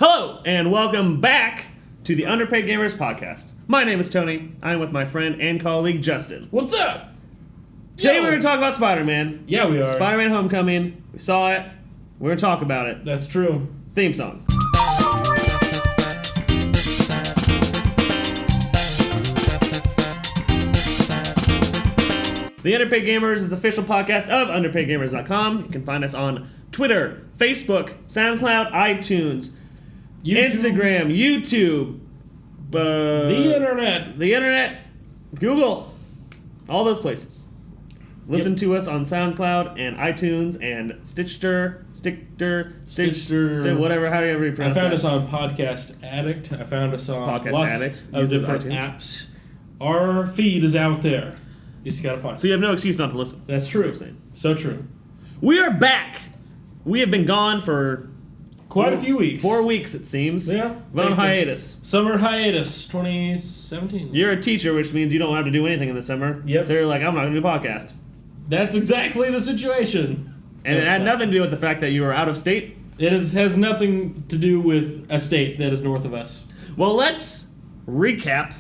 Hello, and welcome back to the Underpaid Gamers Podcast. My name is Tony. I'm with my friend and colleague, Justin. What's up? Today we're going to talk about Spider-Man. Yeah, we are. Spider-Man Homecoming. We saw it. We're going to talk about it. That's true. Theme song. The Underpaid Gamers is the official podcast of underpaidgamers.com. You can find us on Twitter, Facebook, SoundCloud, iTunes, Instagram, YouTube, the internet, Google, all those places. Listen to us on SoundCloud and iTunes and Stitcher, whatever, however you pronounce I found that. us on Podcast Addict. I found us on Podcast lots Addict. of different iTunes. apps. Our feed is out there. You just gotta find it. So you have no excuse not to listen. That's true. So true. We are back. We have been gone for Quite a few weeks. 4 weeks, it seems. Yeah. We're on hiatus. Summer hiatus 2017. You're a teacher, which means you don't have to do anything in the summer. Yep. So you're like, I'm not going to do a podcast. That's exactly the situation. And it had nothing to do with the fact that you were out of state. Has nothing to do with a state that is north of us. Well, let's recap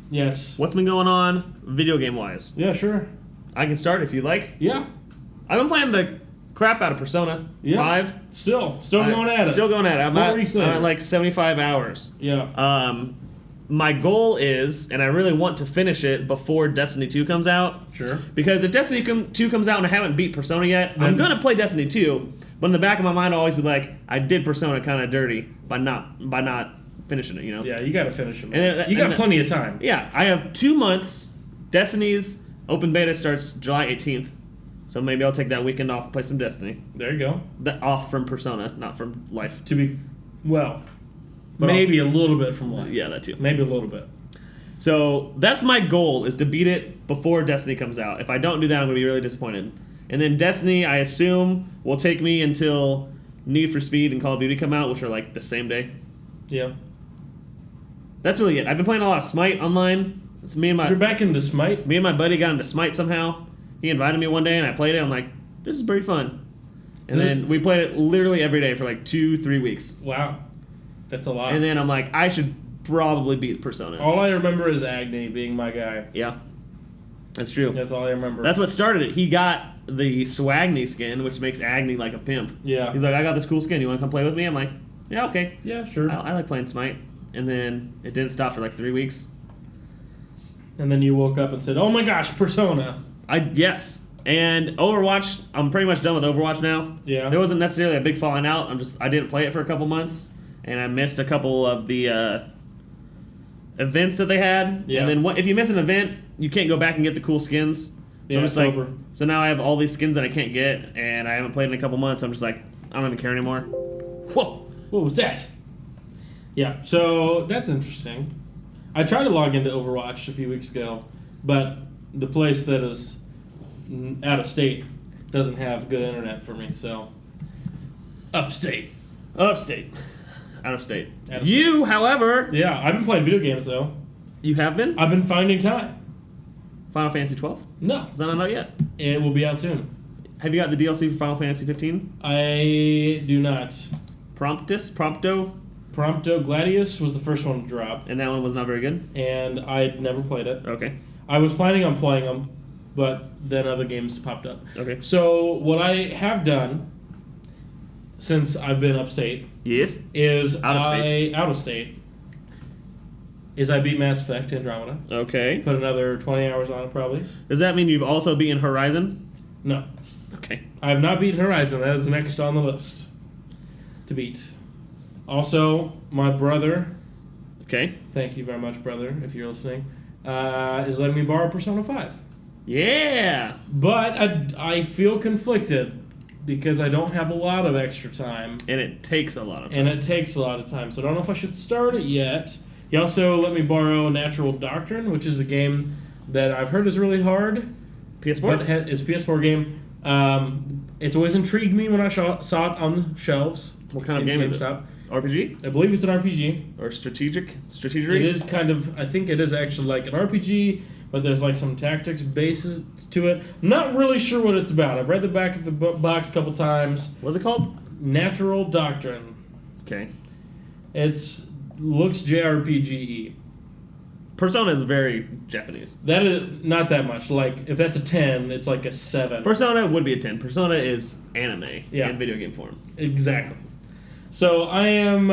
Yes. what's been going on video game-wise. Yeah, sure. I can start if you like. Yeah. I've been playing the crap out of Persona 5. Still going at it. Still going at it. I'm 4 weeks later. I'm at like 75 hours. Yeah. My goal is, and I really want to finish it before Destiny 2 comes out. Sure. Because if Destiny 2 comes out and I haven't beat Persona yet, I'm going to play Destiny 2, but in the back of my mind I'll always be like, I did Persona kind of dirty by not finishing it, you know? Yeah, you got to finish them. And you got plenty of time. Yeah, I have 2 months. Destiny's open beta starts July 18th, so maybe I'll take that weekend off and play some Destiny. There you go. Off from Persona, not from life. But maybe also, a little bit from life. Yeah, that too. Maybe a little bit. So that's my goal, is to beat it before Destiny comes out. If I don't do that, I'm going to be really disappointed. And then Destiny, I assume, will take me until Need for Speed and Call of Duty come out, which are like the same day. Yeah. That's really it. I've been playing a lot of Smite online. It's me and my You're back into Smite? Me and my buddy got into Smite somehow. He invited me one day and I played it. I'm like, this is pretty fun. And then we played it literally every day for like 2-3 weeks. Wow. That's a lot. And then I'm like, I should probably beat Persona. All I remember is Agni being my guy. Yeah. That's true. That's all I remember. That's what started it. He got the Swagni skin, which makes Agni like a pimp. Yeah. He's like, I got this cool skin. You want to come play with me? I'm like, yeah, okay. Yeah, sure. I like playing Smite. And then it didn't stop for like 3 weeks. And then you woke up and said, oh my gosh, Persona. Yes. And Overwatch, I'm pretty much done with Overwatch now. Yeah. There wasn't necessarily a big falling out. I didn't play it for a couple months. And I missed a couple of the events that they had. Yeah. And then if you miss an event, you can't go back and get the cool skins. So yeah, I'm just like, over. So now I have all these skins that I can't get, and I haven't played in a couple months. So I'm just like, I don't even care anymore. Whoa. What was that? Yeah, so that's interesting. I tried to log into Overwatch a few weeks ago, but the place that is out of state doesn't have good internet for me, so upstate. Out of state. You, however... Yeah, I've been playing video games, though. You have been? I've been finding time. Final Fantasy 12? No. Is that not out yet? It will be out soon. Have you got the DLC for Final Fantasy 15? I do not. Prompto? Prompto Gladius was the first one to drop. And that one was not very good? And I'd never played it. Okay. I was planning on playing them, but then other games popped up. Okay. So what I have done since I've been upstate, yes, is out of state, is I beat Mass Effect Andromeda. Okay. Put another 20 hours on it probably. Does that mean you've also beaten Horizon? No. Okay. I have not beaten Horizon. That is next on the list to beat. Also, my brother. Okay. Thank you very much, brother, if you're listening. Is letting me borrow Persona 5. Yeah. But I feel conflicted because I don't have a lot of extra time. And it takes a lot of time. So I don't know if I should start it yet. He also let me borrow Natural Doctrine, which is a game that I've heard is really hard. PS4? But it's a PS4 game. It's always intrigued me when I saw it on the shelves. What kind of game is it? RPG? I believe it's an RPG. Or strategic? It is kind of, I think it is actually like an RPG, but there's like some tactics bases to it. I'm not really sure what it's about. I've read the back of the box a couple times. What's it called? Natural Doctrine. Okay. Looks JRPG-y. Persona is very Japanese. That is not that much. Like, if that's a 10, it's like a 7. Persona would be a 10. Persona is anime in video game form. Exactly. So I am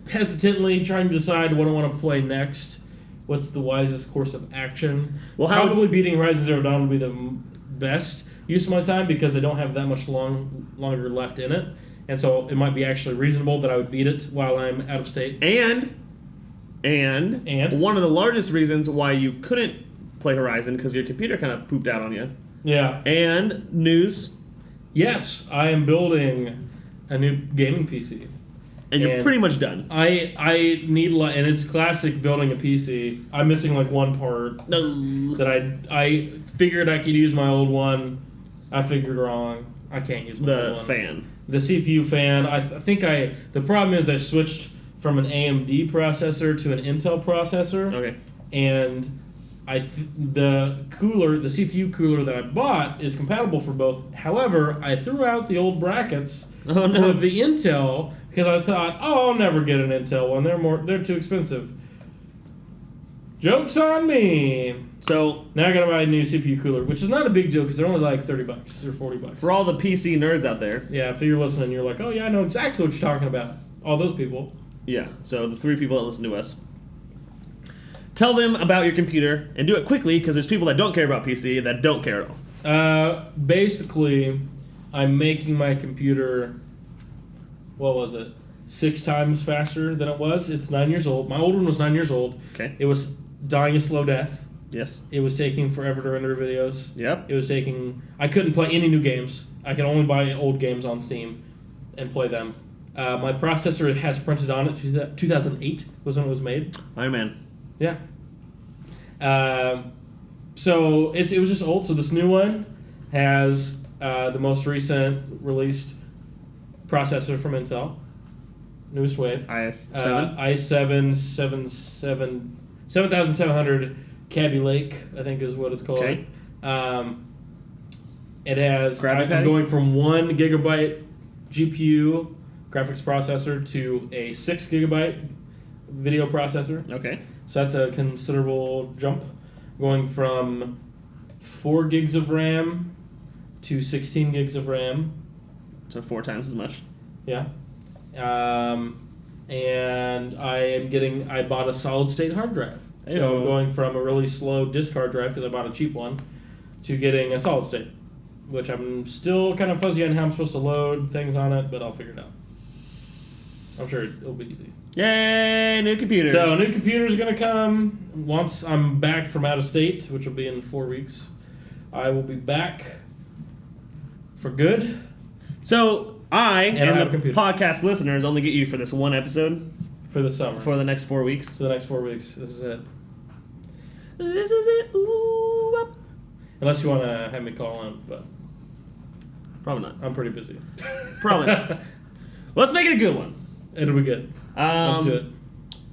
hesitantly trying to decide what I want to play next. What's the wisest course of action? Well, probably beating Horizon Zero Dawn would be the best use of my time because I don't have that much longer left in it. And so it might be actually reasonable that I would beat it while I'm out of state. And one of the largest reasons why you couldn't play Horizon because your computer kind of pooped out on you. Yeah. And news. Yes, I am building a new gaming PC. And you're pretty much done. I need, and it's classic building a PC. I'm missing like one part that I figured I could use my old one. I figured wrong. I can't use my old one. The fan. The CPU fan. I think the problem is I switched from an AMD processor to an Intel processor. Okay. And the CPU cooler that I bought is compatible for both. However, I threw out the old brackets for the Intel because I thought, I'll never get an Intel one. They're too expensive. Joke's on me. So now I gotta buy a new CPU cooler, which is not a big deal because they're only like $30 or $40. For all the PC nerds out there. Yeah, if you're listening, you're like, oh yeah, I know exactly what you're talking about. All those people. Yeah, so the 3 people that listen to us. Tell them about your computer, and do it quickly, because there's people that don't care about PC that don't care at all. Basically, I'm making my computer, 6 times faster than it was. It's 9 years old. My old one was 9 years old. Okay. It was dying a slow death. Yes. It was taking forever to render videos. Yep. I couldn't play any new games. I could only buy old games on Steam and play them. My processor has printed on it. 2008 was when it was made. Iron Man. Yeah. So it was just old. So this new one has the most recent released processor from Intel. Newest wave. i7. 7700 Kaby Lake, I think is what it's called. Okay. It has... I'm going from 1 gigabyte GPU graphics processor to a 6 gigabyte video processor. Okay. So that's a considerable jump. Going from 4 gigs of RAM to 16 gigs of RAM. So 4 times as much. Yeah. And I bought a solid state hard drive. Hey-o. So I'm going from a really slow disk hard drive because I bought a cheap one to getting a solid state, which I'm still kind of fuzzy on how I'm supposed to load things on it, but I'll figure it out. I'm sure it'll be easy. Yay, new computers. So, new computer's going to come once I'm back from out of state, which will be in 4 weeks. I will be back for good. So, I and the computer. Podcast listeners only get you for this one episode. For the summer. For the next 4 weeks. For the next 4 weeks. This is it. This is it. Ooh, up. Unless you want to have me call in, but... Probably not. I'm pretty busy. Probably not. Let's make it a good one. It'll be good. Let's do it.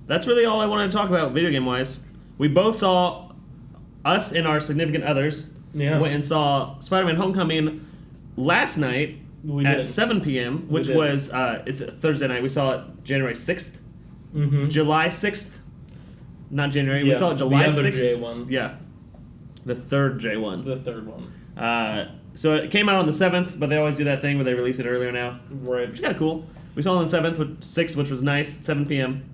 That's really all I wanted to talk about video game wise. We both saw, us and our significant others went and saw Spider-Man Homecoming last night at 7 p.m., which was it's a Thursday night. We saw it January 6th. Mm-hmm. July 6th. Not January. Yeah, we saw it July 6th. The other J one. Yeah. The third J1. The third one. So it came out on the 7th, but they always do that thing where they release it earlier now. Right. Which is kind of cool. We saw it on the 6th, which was nice, 7 p.m.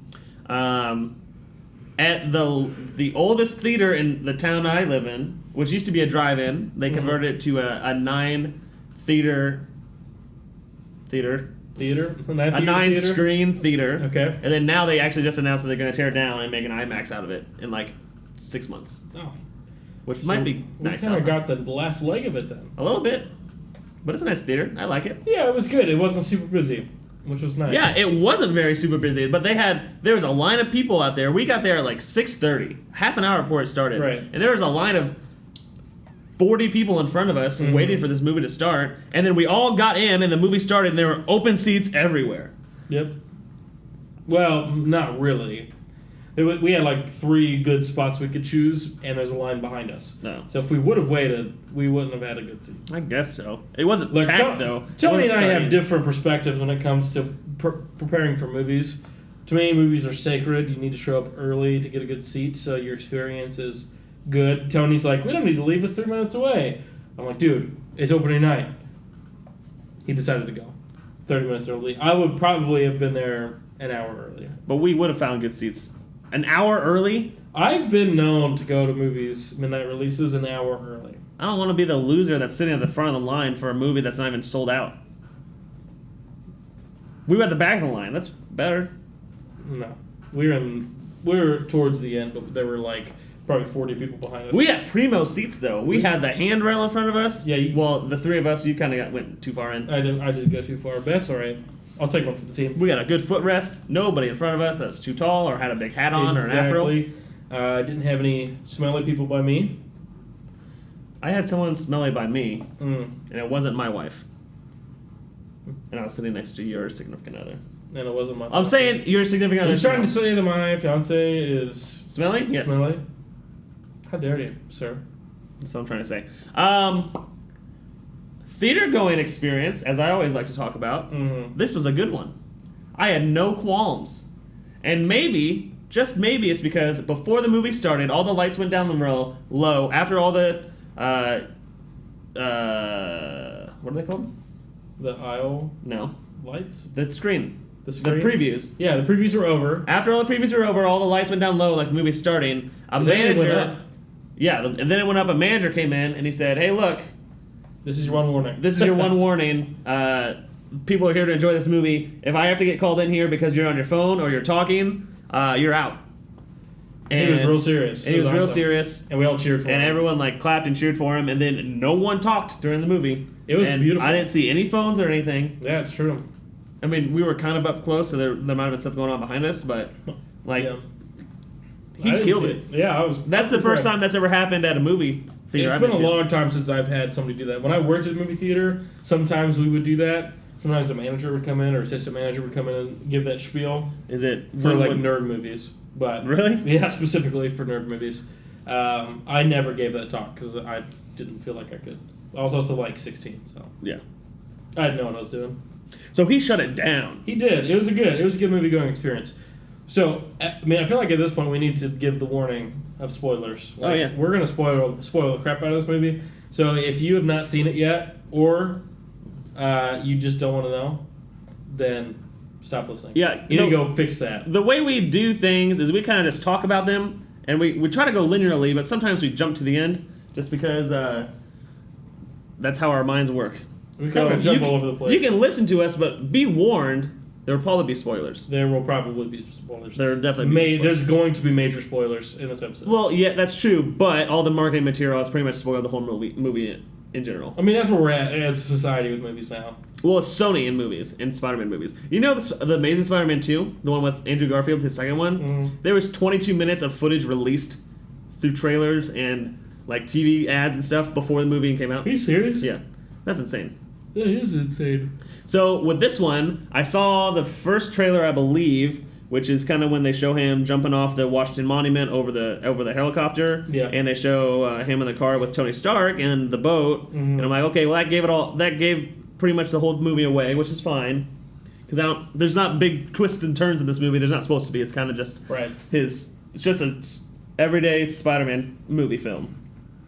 At the oldest theater in the town I live in, which used to be a drive-in, they converted it to a 9-theater. Theater? A 9-screen theater. Okay. And then now they actually just announced that they're going to tear it down and make an IMAX out of it in like 6 months. Oh. Which might be nice. We kind of got the last leg of it then. A little bit. But it's a nice theater. I like it. Yeah, it was good. It wasn't super busy, which was nice. Yeah, it wasn't very super busy, but there was a line of people out there. We got there at like 6:30, half an hour before it started. Right. And there was a line of 40 people in front of us waiting for this movie to start. And then we all got in, and the movie started, and there were open seats everywhere. Yep. Well, not really. We had like 3 good spots we could choose, and there's a line behind us. No. So if we would have waited, we wouldn't have had a good seat. I guess so. It wasn't packed, though. Tony and I have different perspectives when it comes to preparing for movies. To me, movies are sacred. You need to show up early to get a good seat so your experience is good. Tony's like, we don't need to leave. It's 3 minutes away. I'm like, dude, it's opening night. He decided to go 30 minutes early. I would probably have been there an hour earlier. But we would have found good seats. An hour early? I've been known to go to movies, midnight releases, an hour early. I don't want to be the loser that's sitting at the front of the line for a movie that's not even sold out. We were at the back of the line. That's better. No. We were towards the end, but there were like probably 40 people behind us. We had primo seats, though. We had the handrail in front of us. Yeah. Well, the three of us, you kind of went too far in. I didn't go too far, but that's all right. I'll take one for the team. We got a good footrest. Nobody in front of us that's too tall or had a big hat on or an afro. I didn't have any smelly people by me. I had someone smelly by me, Mm. and it wasn't my wife. And I was sitting next to your significant other. And it wasn't my I'm saying your significant other. You're trying to say that my fiance is smelly? Yes. Smelly? How dare you, sir? That's what I'm trying to say. Theater going experience, as I always like to talk about, This was a good one. I had no qualms. And maybe, just maybe, it's because before the movie started, all the lights went down the row low. After all the, what are they called? The aisle No. lights? The screen. The screen? The previews. Yeah, the previews were over. After all the previews were over, all the lights went down low like the movie's starting. A manager. Went up. Yeah, and then it went up. A manager came in and he said, "Hey, look, This is your one warning. this is your one warning. People are here to enjoy this movie. If I have to get called in here because you're on your phone or you're talking, you're out." And he was real serious. And he was real awesome. serious. And we all cheered for him. And everyone like clapped and cheered for him. And then no one talked during the movie. It was beautiful. I didn't see any phones or anything. Yeah, it's true. I mean, we were kind of up close, so there might have been stuff going on behind us, but like Yeah. he I didn't killed see it. Yeah, I was. That's the first time that's ever happened at a movie theater. It's been a long time since I've had somebody do that. When I worked at a movie theater, sometimes we would do that. Sometimes a manager would come in or assistant manager would come in and give that spiel. Is it For like nerd movies. But Really? Yeah, specifically for nerd movies. I never gave that talk because I didn't feel like I could. I was also like 16, so Yeah. I didn't know what I was doing. So he shut it down. He did. It was a good movie going experience. So I mean, I feel like at this point we need to give the warning of spoilers. Oh, yeah. We're gonna spoil the crap out of this movie. So if you have not seen it yet, or you just don't want to know, then stop listening. Yeah, you need to go fix that. The way we do things is we kind of just talk about them, and we try to go linearly, but sometimes we jump to the end just because that's how our minds work. We kind of jump all over the place. You can listen to us, but be warned, there will probably be spoilers. There will probably be spoilers. There will definitely be spoilers. There's going to be major spoilers in this episode. Well, yeah, that's true, but all the marketing material has pretty much spoiled the whole movie in general. I mean, that's where we're at as a society with movies now. Well, it's Sony in movies, in Spider-Man movies. You know the Amazing Spider-Man 2, the one with Andrew Garfield, his second one? There was 22 minutes of footage released through trailers and like TV ads and stuff before the movie came out. Are you serious? Yeah. That's insane. That is insane. So with this one, I saw the first trailer, I believe, which is kind of when they show him jumping off the Washington Monument over the helicopter. Yeah. And they show him in the car with Tony Stark and the boat. And I'm like, okay, well that gave pretty much the whole movie away, which is fine. Because there's not big twists and turns in this movie. There's not supposed to be. It's kind of just it's just a everyday Spider-Man movie film.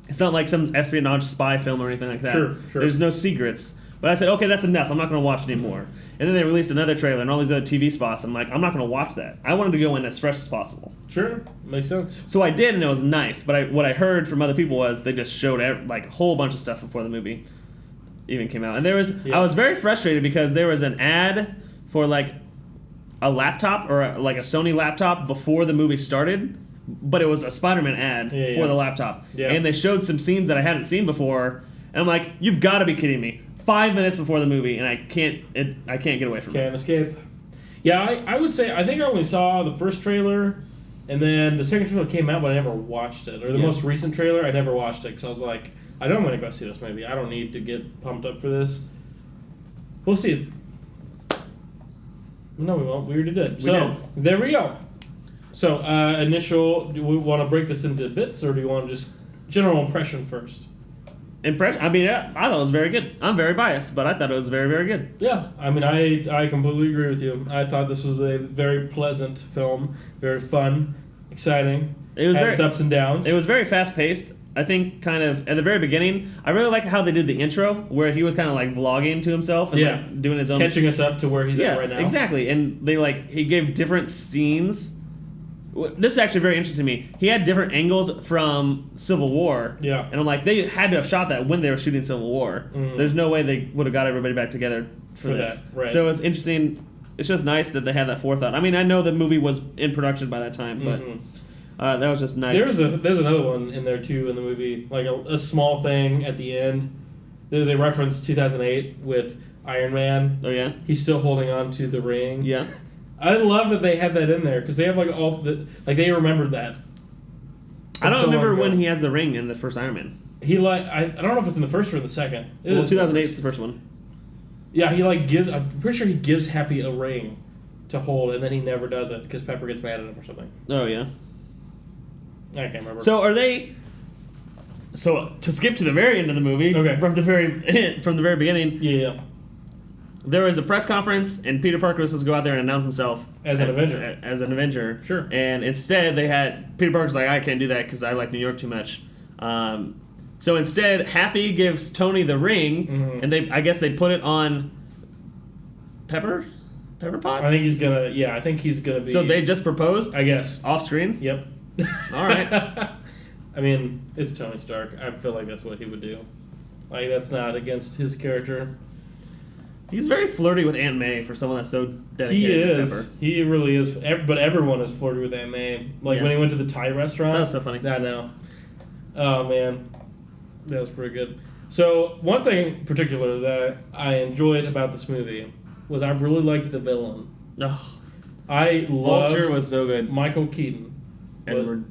It's not like some espionage spy film or anything like that. Sure. There's no secrets. But I said, okay, that's enough. I'm not going to watch anymore. And then they released another trailer and all these other TV spots. I'm like, I'm not going to watch that. I wanted to go in as fresh as possible. Sure. Makes sense. So I did, and it was nice. But what I heard from other people was they just showed like a whole bunch of stuff before the movie even came out. And I was very frustrated because there was an ad for like a laptop or like a Sony laptop before the movie started. But it was a Spider-Man ad for the laptop. Yeah. And they showed some scenes that I hadn't seen before. And I'm like, you've got to be kidding me. 5 minutes before the movie, and I can't get away from it. Can't escape. Yeah, I would say, I think I only saw the first trailer, and then the second trailer came out, but I never watched it. Or the most recent trailer, I never watched it, because I was like, I know I'm going to go see this movie. I don't need to get pumped up for this. We'll see. No, we won't. We already did. There we go. So, do we want to break this into bits, or do you want to just general impression first? impression. I mean, I thought it was very good. I'm very biased, but I thought it was very, very good. Yeah, I mean, I completely agree with you. I thought this was a very pleasant film, very fun, exciting. It was had very, its ups and downs. It was very fast paced. I think kind of at the very beginning, I really like how they did the intro where he was kind of like vlogging to himself and like doing his own, catching us up to where he's at right now. Exactly. And he gave different scenes. This is actually very interesting to me. He had different angles from Civil War. Yeah. And I'm like, they had to have shot that when they were shooting Civil War. Mm. There's no way they would have got everybody back together for this. That, right. So it's interesting. It's just nice that they had that forethought. I mean, I know the movie was in production by that time, but that was just nice. There's another one in there too in the movie, like a small thing at the end. They referenced 2008 with Iron Man. Oh yeah. He's still holding on to the ring. Yeah. I love that they had that in there because they have they remembered that. I don't remember when he has the ring in the first Iron Man. I don't know if it's in the first or in the second. 2008 is the first one. Yeah, I'm pretty sure he gives Happy a ring to hold, and then he never does it because Pepper gets mad at him or something. Oh yeah. I can't remember. So are they? So to skip to the very end of the movie, from the very beginning. Yeah. There was a press conference, and Peter Parker was supposed to go out there and announce himself as an Avenger. As an Avenger, sure. And instead, they had Peter Parker's like, I can't do that because I like New York too much. So instead, Happy gives Tony the ring, and I guess they put it on Pepper Potts. I think he's gonna be. So they just proposed, I guess, off screen. Yep. All right. I mean, it's Tony Stark. I feel like that's what he would do. Like that's not against his character. He's very flirty with Aunt May for someone that's so dedicated. He is. To Pepper. He really is. But everyone is flirty with Aunt May. Like when he went to the Thai restaurant. That was so funny. I know. Oh man, that was pretty good. So one thing in particular that I enjoyed about this movie was I really liked the villain. Oh. I loved Vulture was so good. Michael Keaton. I don't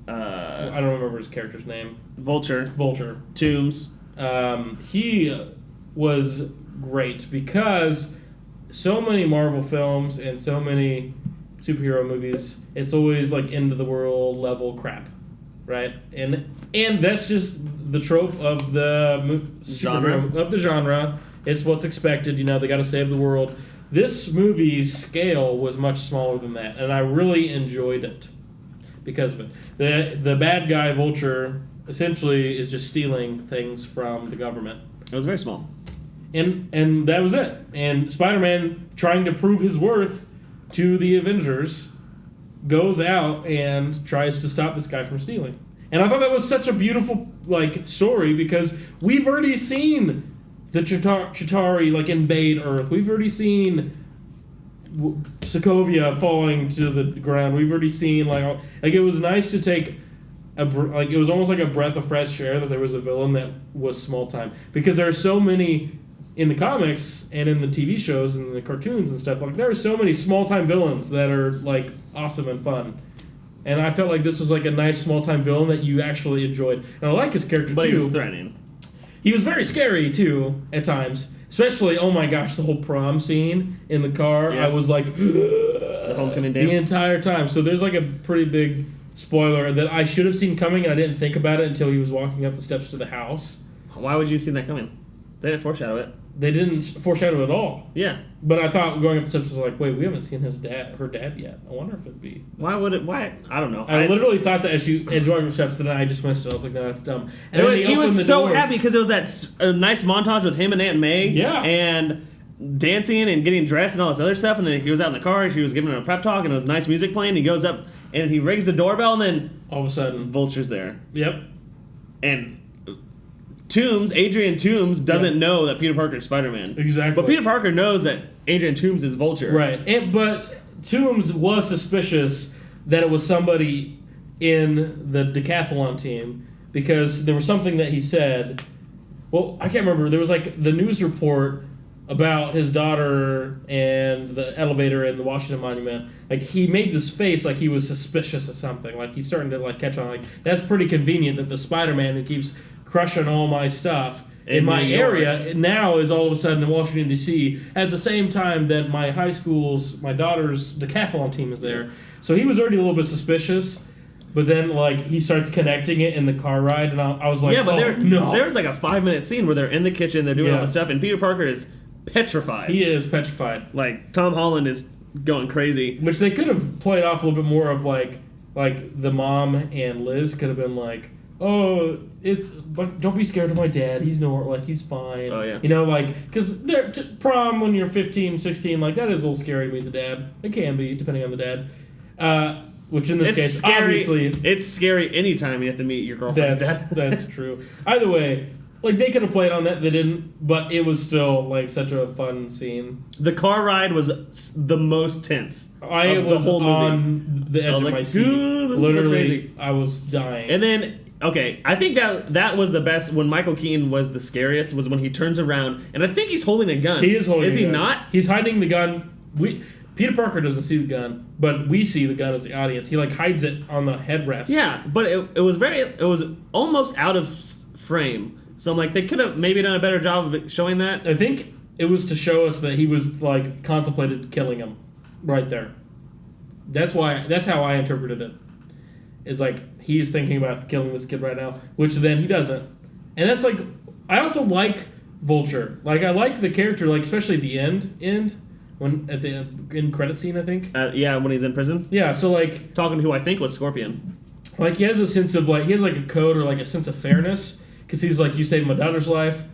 remember his character's name. Vulture. Tombs. He was great because so many Marvel films and so many superhero movies, it's always like end of the world level crap, right? And that's just the trope of the genre. It's what's expected. They got to save the world. This movie's scale was much smaller than that, and I really enjoyed it because of it. The bad guy Vulture essentially is just stealing things from the government. It was very small. And that was it. And Spider-Man, trying to prove his worth to the Avengers, goes out and tries to stop this guy from stealing. And I thought that was such a beautiful story because we've already seen the Chitauri invade Earth. We've already seen Sokovia falling to the ground. We've already seen it was nice to take it was almost like a breath of fresh air that there was a villain that was small time because there are so many in the comics and in the TV shows and the cartoons and stuff. There are so many small time villains that are awesome and fun. And I felt like this was a nice small time villain that you actually enjoyed. And I like his character but too. He was threatening. He was very scary too at times. Especially, oh my gosh, the whole prom scene in the car. Yeah. I was like the homecoming dance the entire time. So there's a pretty big spoiler that I should have seen coming and I didn't think about it until he was walking up the steps to the house. Why would you have seen that coming? They didn't foreshadow it. They didn't foreshadow it at all. Yeah. But I thought going up the steps was wait, we haven't seen her dad yet. I wonder if it'd be. Why would it? Why? I don't know. I literally thought that as you walking up the steps, and then I dismissed it. I was like, no, that's dumb. And then he was so happy because it was a nice montage with him and Aunt May. Yeah. And dancing and getting dressed and all this other stuff. And then he was out in the car. She was giving him a prep talk, and it was nice music playing. He goes up and he rings the doorbell, and then all of a sudden, Vulture's there. Yep. And Adrian Toomes doesn't know that Peter Parker is Spider-Man. Exactly. But Peter Parker knows that Adrian Toomes is Vulture. Right. But Toomes was suspicious that it was somebody in the decathlon team because there was something that he said. Well, I can't remember. There was the news report about his daughter and the elevator in the Washington Monument. He made this face like he was suspicious of something. He's starting to catch on. That's pretty convenient that the Spider-Man who keeps crushing all my stuff in my area now is all of a sudden in Washington, D.C. at the same time that my daughter's decathlon team is there. So he was already a little bit suspicious. But then, like, he starts connecting it in the car ride, and I was like, yeah, but no. There's like a 5-minute scene where they're in the kitchen, they're doing all this stuff, and Peter Parker is petrified. He is petrified. Like, Tom Holland is going crazy. Which they could have played off a little bit more of, like the mom and Liz could have been like, oh, it's like, don't be scared of my dad. He's he's fine. Oh, yeah. You know, like, because prom when you're 15, 16, like, that is a little scary to meet the dad. It can be, depending on the dad. Which in this case, scary. Obviously... It's scary anytime you have to meet your girlfriend's dad. That's true. Either way, like, they could have played on that, they didn't, but it was still, like, such a fun scene. The car ride was the most tense I was the whole movie. On the edge of my seat. Literally, I was dying. And then... Okay, I think that was the best when Michael Keaton was the scariest, was when he turns around, and I think he's holding a gun. He is holding a gun. Is he not? He's hiding the gun. Peter Parker doesn't see the gun, but we see the gun as the audience. He, like, hides it on the headrest. Yeah, but it was almost out of frame. So I'm like, they could have maybe done a better job of showing that. I think it was to show us that he was, like, contemplated killing him right there. That's how I interpreted it. Is like, he's thinking about killing this kid right now, which then he doesn't. And that's like, I also like Vulture. Like, I like the character, like, especially at the end when at the end credit scene, I think. Yeah, when he's in prison. Yeah, so like, talking to who I think was Scorpion. Like, he has a sense of, like, he has like a code or like a sense of fairness, because he's like, you saved my daughter's life,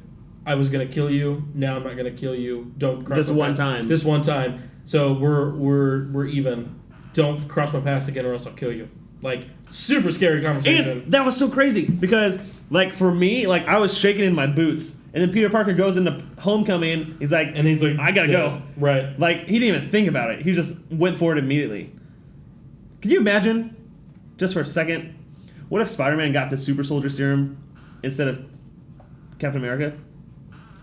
I was gonna kill you, now I'm not gonna kill you. Don't cross this my one path. time. This one time. So we're even. Don't cross my path again, or else I'll kill you. Like, super scary conversation. And that was so crazy because, like, for me, like, I was shaking in my boots. And then Peter Parker goes into Homecoming. He's like, I gotta go. Right. Like, he didn't even think about it. He just went for it immediately. Can you imagine, just for a second, what if Spider-Man got the super soldier serum instead of Captain America?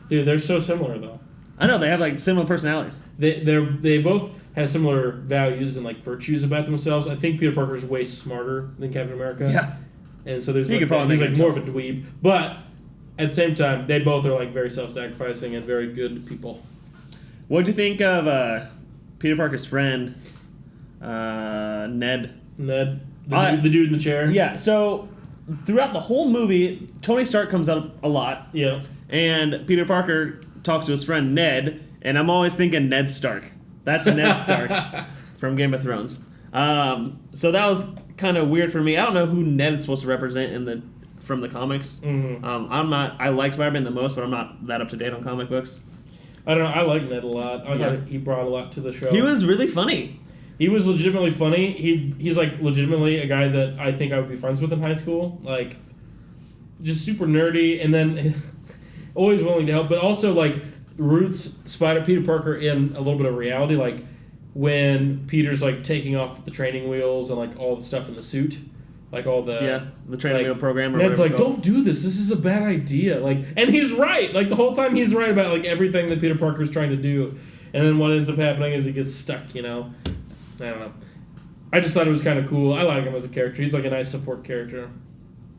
Dude, they're so similar, though. I know, they have, like, similar personalities. They both have similar values and, like, virtues about themselves. I think Peter Parker's way smarter than Captain America. Yeah. And so there's he's like more of a dweeb. But at the same time, they both are, like, very self-sacrificing and very good people. What do you think of Peter Parker's friend, Ned? Ned? The dude in the chair? Yeah, so throughout the whole movie, Tony Stark comes up a lot. Yeah. And Peter Parker talks to his friend Ned, and I'm always thinking Ned Stark. That's Ned Stark from Game of Thrones. So that was kind of weird for me. I don't know who Ned is supposed to represent from the comics. Mm-hmm. I like Spider-Man the most, but I'm not that up to date on comic books. I don't know. I like Ned a lot. I thought he brought a lot to the show. He was really funny. He was legitimately funny. He's like legitimately a guy that I think I would be friends with in high school. Like, just super nerdy, and then always willing to help, but also like roots Peter Parker in a little bit of reality. Like when Peter's like taking off the training wheels and like all the stuff in the suit, like all the training wheel program. Or Ned's like, don't do this. This is a bad idea. Like, and he's right. Like the whole time he's right about like everything that Peter Parker's trying to do, and then what ends up happening is he gets stuck. You know. I don't know. I just thought it was kind of cool. I like him as a character. He's like a nice support character.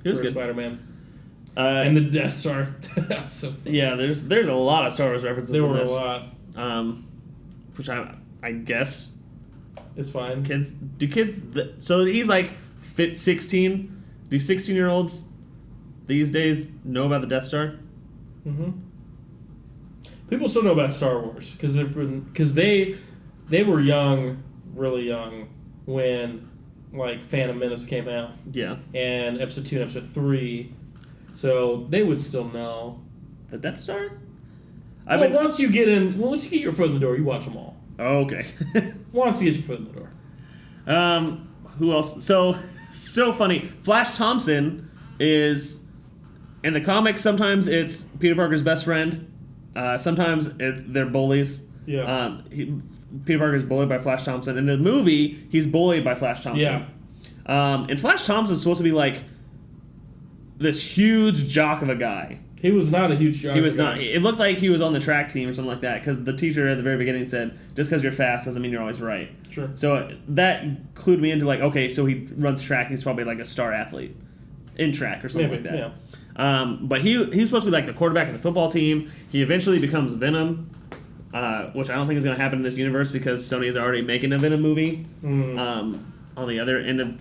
He was good. Spider-Man. And the Death Star. So funny. Yeah, there's a lot of Star Wars references. There were in this. a lot. Which I guess it's fine. So he's like 16. Do 16-year-olds these days know about the Death Star? Mm-hmm. People still know about Star Wars because they were young. Really young when like Phantom Menace came out. Yeah. And episode 2 and episode 3. So they would still know. The Death Star? Once you get your foot in the door, you watch them all. Oh, okay. Once you get your foot in the door. Who else? So funny. Flash Thompson is in the comics, sometimes it's Peter Parker's best friend. Sometimes they're bullies. Yeah. Peter Parker is bullied by Flash Thompson. In the movie, he's bullied by Flash Thompson. Yeah. And Flash Thompson's supposed to be like this huge jock of a guy. He was not a huge jock. He was not. It looked like he was on the track team or something like that because the teacher at the very beginning said, just because you're fast doesn't mean you're always right. Sure. So that clued me into like, okay, so he runs track. He's probably like a star athlete in track or something like that. Yeah. But he's supposed to be like the quarterback of the football team. He eventually becomes Venom. Which I don't think is going to happen in this universe because Sony is already making a Venom movie. On the other end of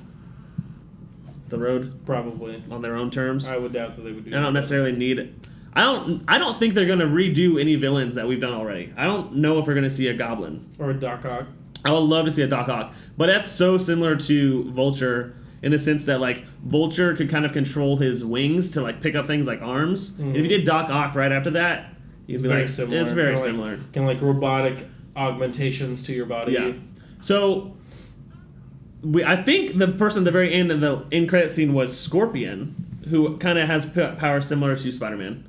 the road Probably. on their own terms. I would doubt that they would do I don't necessarily need it. I don't think they're gonna redo any villains that we've done already. I don't know if we're gonna see a Goblin or a Doc Ock. I would love to see a Doc Ock, but that's so similar to Vulture in the sense that like Vulture could kind of control his wings to like pick up things like arms. And if you did Doc Ock right after that, you'd be like, similar. It's very similar. Kind of like robotic augmentations to your body. Yeah. So I think the person at the very end of the end credit scene was Scorpion, who kind of has powers similar to Spider-Man.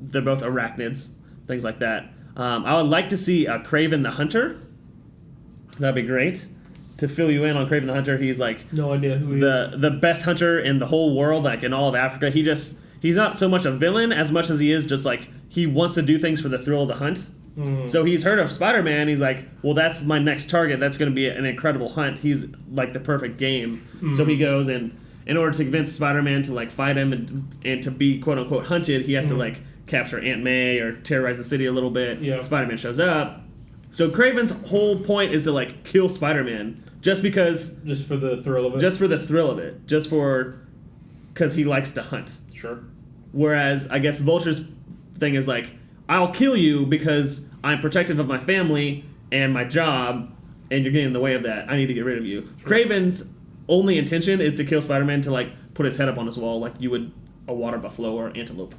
They're both arachnids, things like that. I would like to see Kraven the Hunter. That'd be great. To fill you in on Kraven the Hunter, he's like no idea who he is. The best hunter in the whole world, like in all of Africa. He's not so much a villain as much as he is just like he wants to do things for the thrill of the hunt. So he's heard of Spider-Man. He's like, well, that's my next target. That's going to be an incredible hunt. He's like the perfect game. So he goes and in order to convince Spider-Man to like fight him and to be quote unquote hunted, he has to like capture Aunt May or terrorize the city a little bit. Yeah. Spider-Man shows up. So Kraven's whole point is to like kill Spider-Man just for the thrill of it. Just because he likes to hunt. Sure. Whereas I guess Vulture's thing is like, I'll kill you because I'm protective of my family and my job, and you're getting in the way of that. I need to get rid of you. Sure. Kraven's only intention is to kill Spider-Man to like put his head up on his wall like you would a water buffalo or antelope,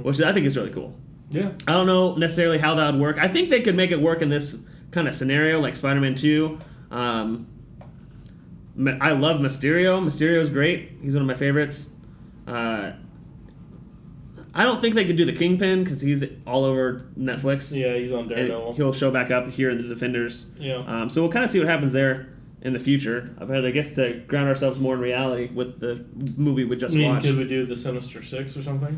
which I think is really cool. Yeah. I don't know necessarily how that would work. I think they could make it work in this kind of scenario, like Spider-Man 2. I love Mysterio. Mysterio's great. He's one of my favorites. I don't think they could do the Kingpin because he's all over Netflix. Yeah, he's on Daredevil. He'll show back up here in the Defenders. Yeah. So we'll kind of see what happens there in the future. But I guess to ground ourselves more in reality with the movie we just watched. Could we do the Sinister Six or something?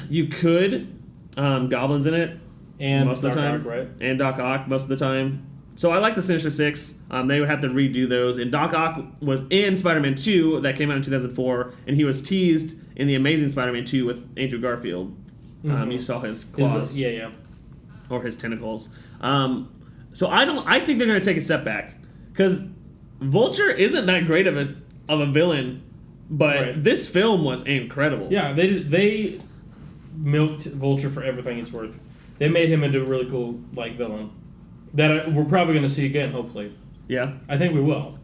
You could. Goblins in it. And most of the time. Doc Ock, right? And Doc Ock most of the time. So I like the Sinister Six. They would have to redo those. And Doc Ock was in Spider-Man 2 that came out in 2004, and he was teased in the Amazing Spider-Man 2 with Andrew Garfield. You saw his claws. Yeah. Or his tentacles. So I think they're going to take a step back because Vulture isn't that great of a villain, but this film was incredible. Yeah, they milked Vulture for everything it's worth. They made him into a really cool like villain that we're probably going to see again, hopefully. Yeah, I think we will.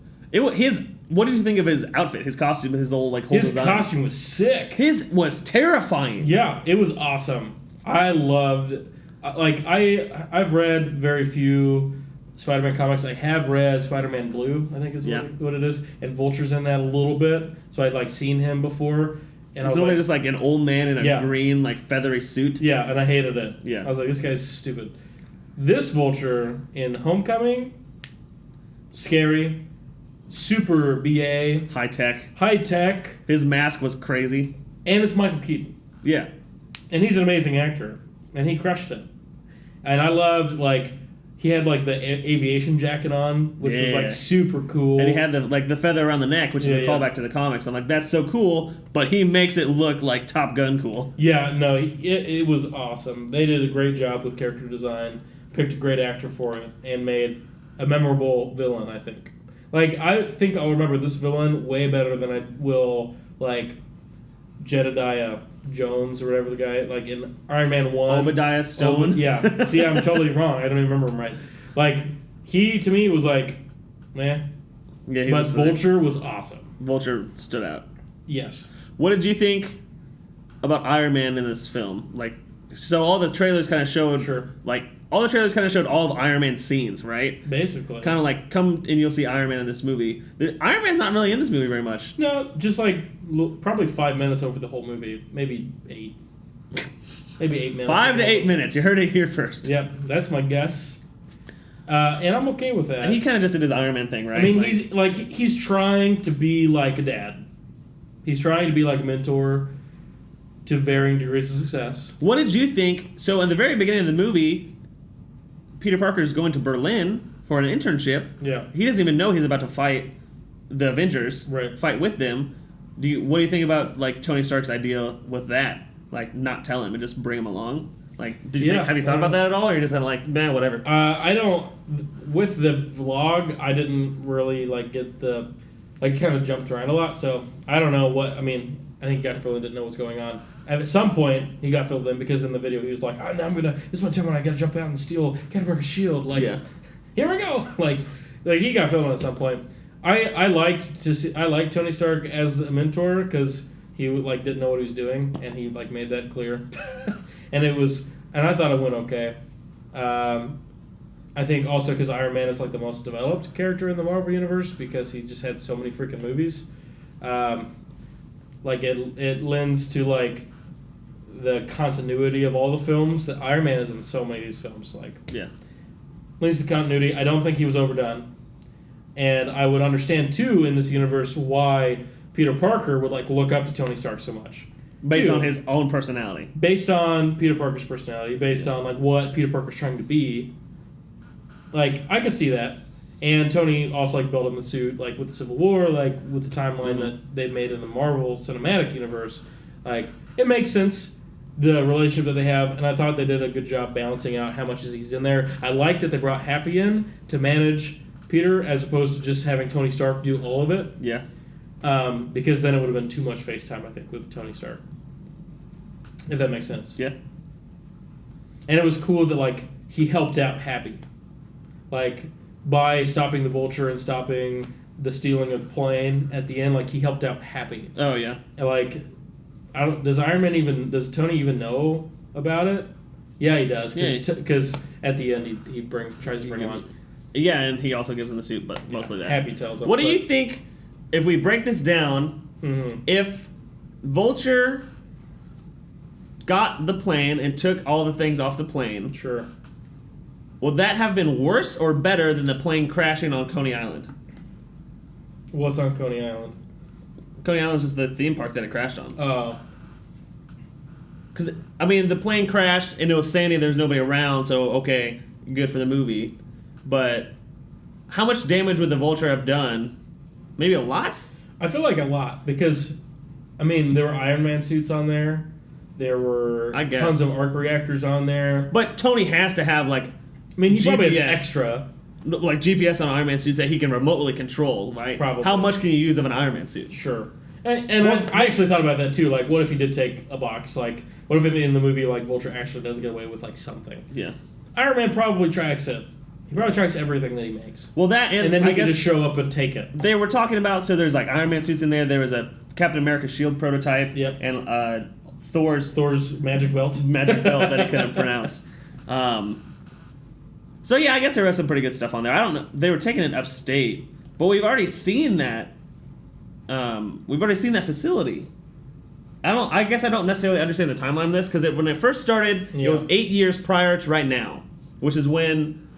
What did you think of his outfit, his costume, his little like whole design? His costume was sick. His was terrifying. Yeah, it was awesome. I loved. I've read very few Spider-Man comics. I have read Spider-Man Blue, I think is what it is, and Vulture's in that a little bit. So I'd like seen him before. And it's only just like an old man in a green like feathery suit. Yeah, and I hated it. Yeah, I was like, this guy's stupid. This Vulture in Homecoming, scary, super BA, high tech. His mask was crazy, and it's Michael Keaton. Yeah, and he's an amazing actor, and he crushed it. And I loved he had like the aviation jacket on, which was like super cool. And he had the feather around the neck, which is a callback to the comics. I'm like, that's so cool, but he makes it look like Top Gun cool. Yeah, no, it was awesome. They did a great job with character design, picked a great actor for it, and made a memorable villain, I think. Like, I think I'll remember this villain way better than I will, like, Jedediah Jones or whatever the guy, like in Iron Man 1. Obadiah Stone? Yeah. See, I'm totally wrong. I don't even remember him right. Like, he, to me, was like, meh. Yeah, but Vulture was awesome. Vulture stood out. Yes. What did you think about Iron Man in this film? Like, so all the trailers kind of showed, all the Iron Man scenes, right? Basically. Kind of like, come and you'll see Iron Man in this movie. Iron Man's not really in this movie very much. No, just like probably 5 minutes over the whole movie. Maybe 8. Maybe 8 minutes. 5 to 8 minutes. You heard it here first. Yep, that's my guess. And I'm okay with that. He kind of just did his Iron Man thing, right? I mean, he's trying to be like a dad. He's trying to be like a mentor to varying degrees of success. What did you think? So in the very beginning of the movie, Peter Parker is going to Berlin for an internship. Yeah. He doesn't even know he's about to fight the Avengers. Right. Fight with them. What do you think about like Tony Stark's idea with that? Like not tell him and just bring him along. Like, have you thought about that at all, or you're just kind of like, man, whatever? I don't. With the vlog, I didn't really like get the Like, he kind of jumped around a lot, so I don't know what... I mean, I think Josh Brolin didn't know what's going on. And at some point, he got filled in because in the video he was like, I'm gonna... This is my time when I gotta jump out and steal Captain America's shield. Like, here we go! Like he got filled in at some point. I liked Tony Stark as a mentor because he like didn't know what he was doing, and he like made that clear. And I thought it went okay. I think also because Iron Man is like the most developed character in the Marvel universe because he just had so many freaking movies. Like it lends to like the continuity of all the films that Iron Man is in so many of these films. Like lends to continuity. I don't think he was overdone, and I would understand too in this universe why Peter Parker would like look up to Tony Stark so much. Based on his own personality. Based on Peter Parker's personality. Based on like what Peter Parker's trying to be. Like, I could see that. And Tony also, like, built him the suit, like, with the Civil War, like, with the timeline that they made in the Marvel Cinematic Universe. Like, it makes sense, the relationship that they have, and I thought they did a good job balancing out how much he's in there. I liked that they brought Happy in to manage Peter, as opposed to just having Tony Stark do all of it. Yeah. Because then it would have been too much FaceTime, I think, with Tony Stark. If that makes sense. Yeah. And it was cool that, like, he helped out Happy. Like, by stopping the Vulture and stopping the stealing of the plane at the end, like, he helped out Happy. Oh, yeah. And, like, does Tony even know about it? Yeah, he does. Because at the end, he tries to bring him on. Yeah, and he also gives him the suit, but mostly that. Happy tells him. What do you think, if we break this down, if Vulture got the plane and took all the things off the plane... Sure. Would that have been worse or better than the plane crashing on Coney Island? What's on Coney Island? Coney Island is just the theme park that it crashed on. Oh. Because, I mean, the plane crashed and it was sandy, there's nobody around, so, okay, good for the movie. But how much damage would the Vulture have done? Maybe a lot? I feel like a lot, because, I mean, there were Iron Man suits on there. There were tons of arc reactors on there. But Tony has to have, like... I mean, he GPS, probably has extra. Like GPS on Iron Man suits that he can remotely control, right? Probably. How much can you use of an Iron Man suit? Sure. And I actually thought about that too. Like, what if he did take a box? Like, what if in the movie, like, Vulture actually does get away with, like, something? Yeah. Iron Man probably tracks it. He probably tracks everything that he makes. Well, and then he can just show up and take it. They were talking about, so there's, like, Iron Man suits in there. There was a Captain America shield prototype. Yep. And Thor's magic belt. Magic belt that he couldn't pronounce. So yeah, I guess there was some pretty good stuff on there. I don't know. They were taking it upstate, but we've already seen that. We've already seen that facility. I guess I don't necessarily understand the timeline of this because when it first started, it was 8 years prior to right now, which is when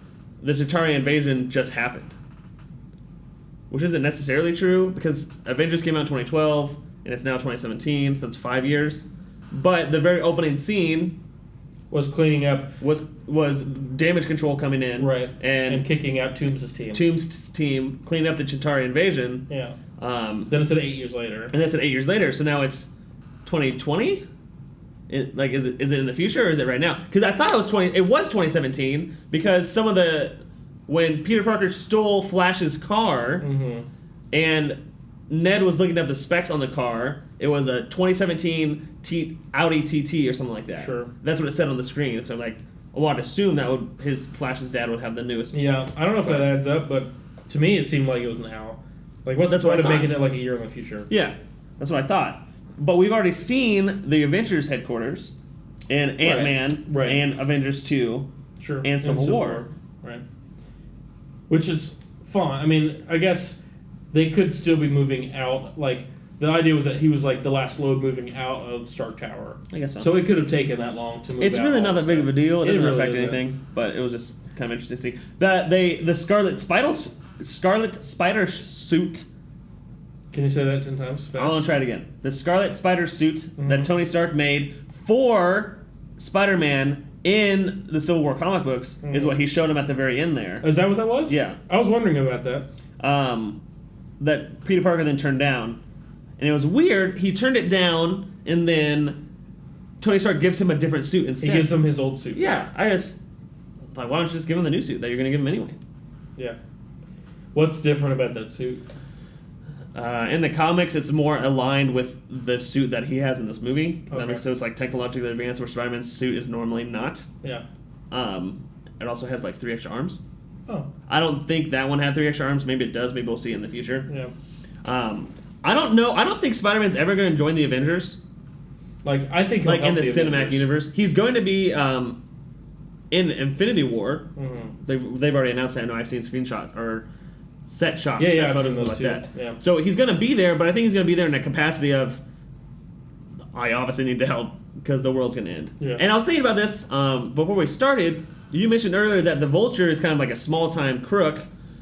the Chitauri invasion just happened. Which isn't necessarily true because Avengers came out in 2012 and it's now 2017, so it's 5 years. But the very opening scene was cleaning up was damage control coming in, right, and kicking out Toomes' team. Toomes' team cleaning up the Chitauri invasion. Yeah. Then it's 8 years later. And that's 8 years later. So now it's 2020. Is it in the future or is it right now? Because I thought it was 2017 because when Peter Parker stole Flash's car, and Ned was looking up the specs on the car. It was a 2017 Audi TT or something like that. Sure. That's what it said on the screen. So I would assume that Flash's dad would have the newest. Yeah, I don't know if that adds up, but to me it seemed like it was now. Like, what's the point of making it like a year in the future? Yeah, that's what I thought. But we've already seen the Avengers headquarters, and Ant-Man, and Avengers 2, and Civil War. Right. Which is fun. I mean, I guess they could still be moving out. Like, the idea was that he was like the last load moving out of the Stark Tower. I guess so. So it could have taken that long to move out. It's really not that big of a deal. It doesn't really affect anything. But it was just kind of interesting to see. The Scarlet Spider suit. Can you say that 10 times fast? I'm going to try it again. The Scarlet Spider suit that Tony Stark made for Spider-Man in the Civil War comic books is what he showed him at the very end there. Is that what that was? Yeah. I was wondering about that. That Peter Parker then turned down. And it was weird. He turned it down, and then Tony Stark gives him a different suit instead. He gives him his old suit. Yeah. I just... Like, why don't you just give him the new suit that you're going to give him anyway? Yeah. What's different about that suit? In the comics, it's more aligned with the suit that he has in this movie. Okay. That makes sense. Like technologically advanced, where Spider-Man's suit is normally not. Yeah. It also has like 3 extra arms. Oh. I don't think that one had 3 extra arms. Maybe it does. Maybe we'll see it in the future. Yeah. I don't know. I don't think Spider-Man's ever going to join the Avengers. Like, I think he'll Like in help the cinematic Avengers. universe, he's going to be in Infinity War. Mm-hmm. They've already announced that. I know I've seen screenshots or set shots, Yeah, set I've photos seen and those like too. that. Yeah. So he's going to be there, but I think he's going to be there in a capacity of I obviously need to help because the world's going to end. Yeah. And I was thinking about this before we started. You mentioned earlier that the Vulture is kind of like a small-time crook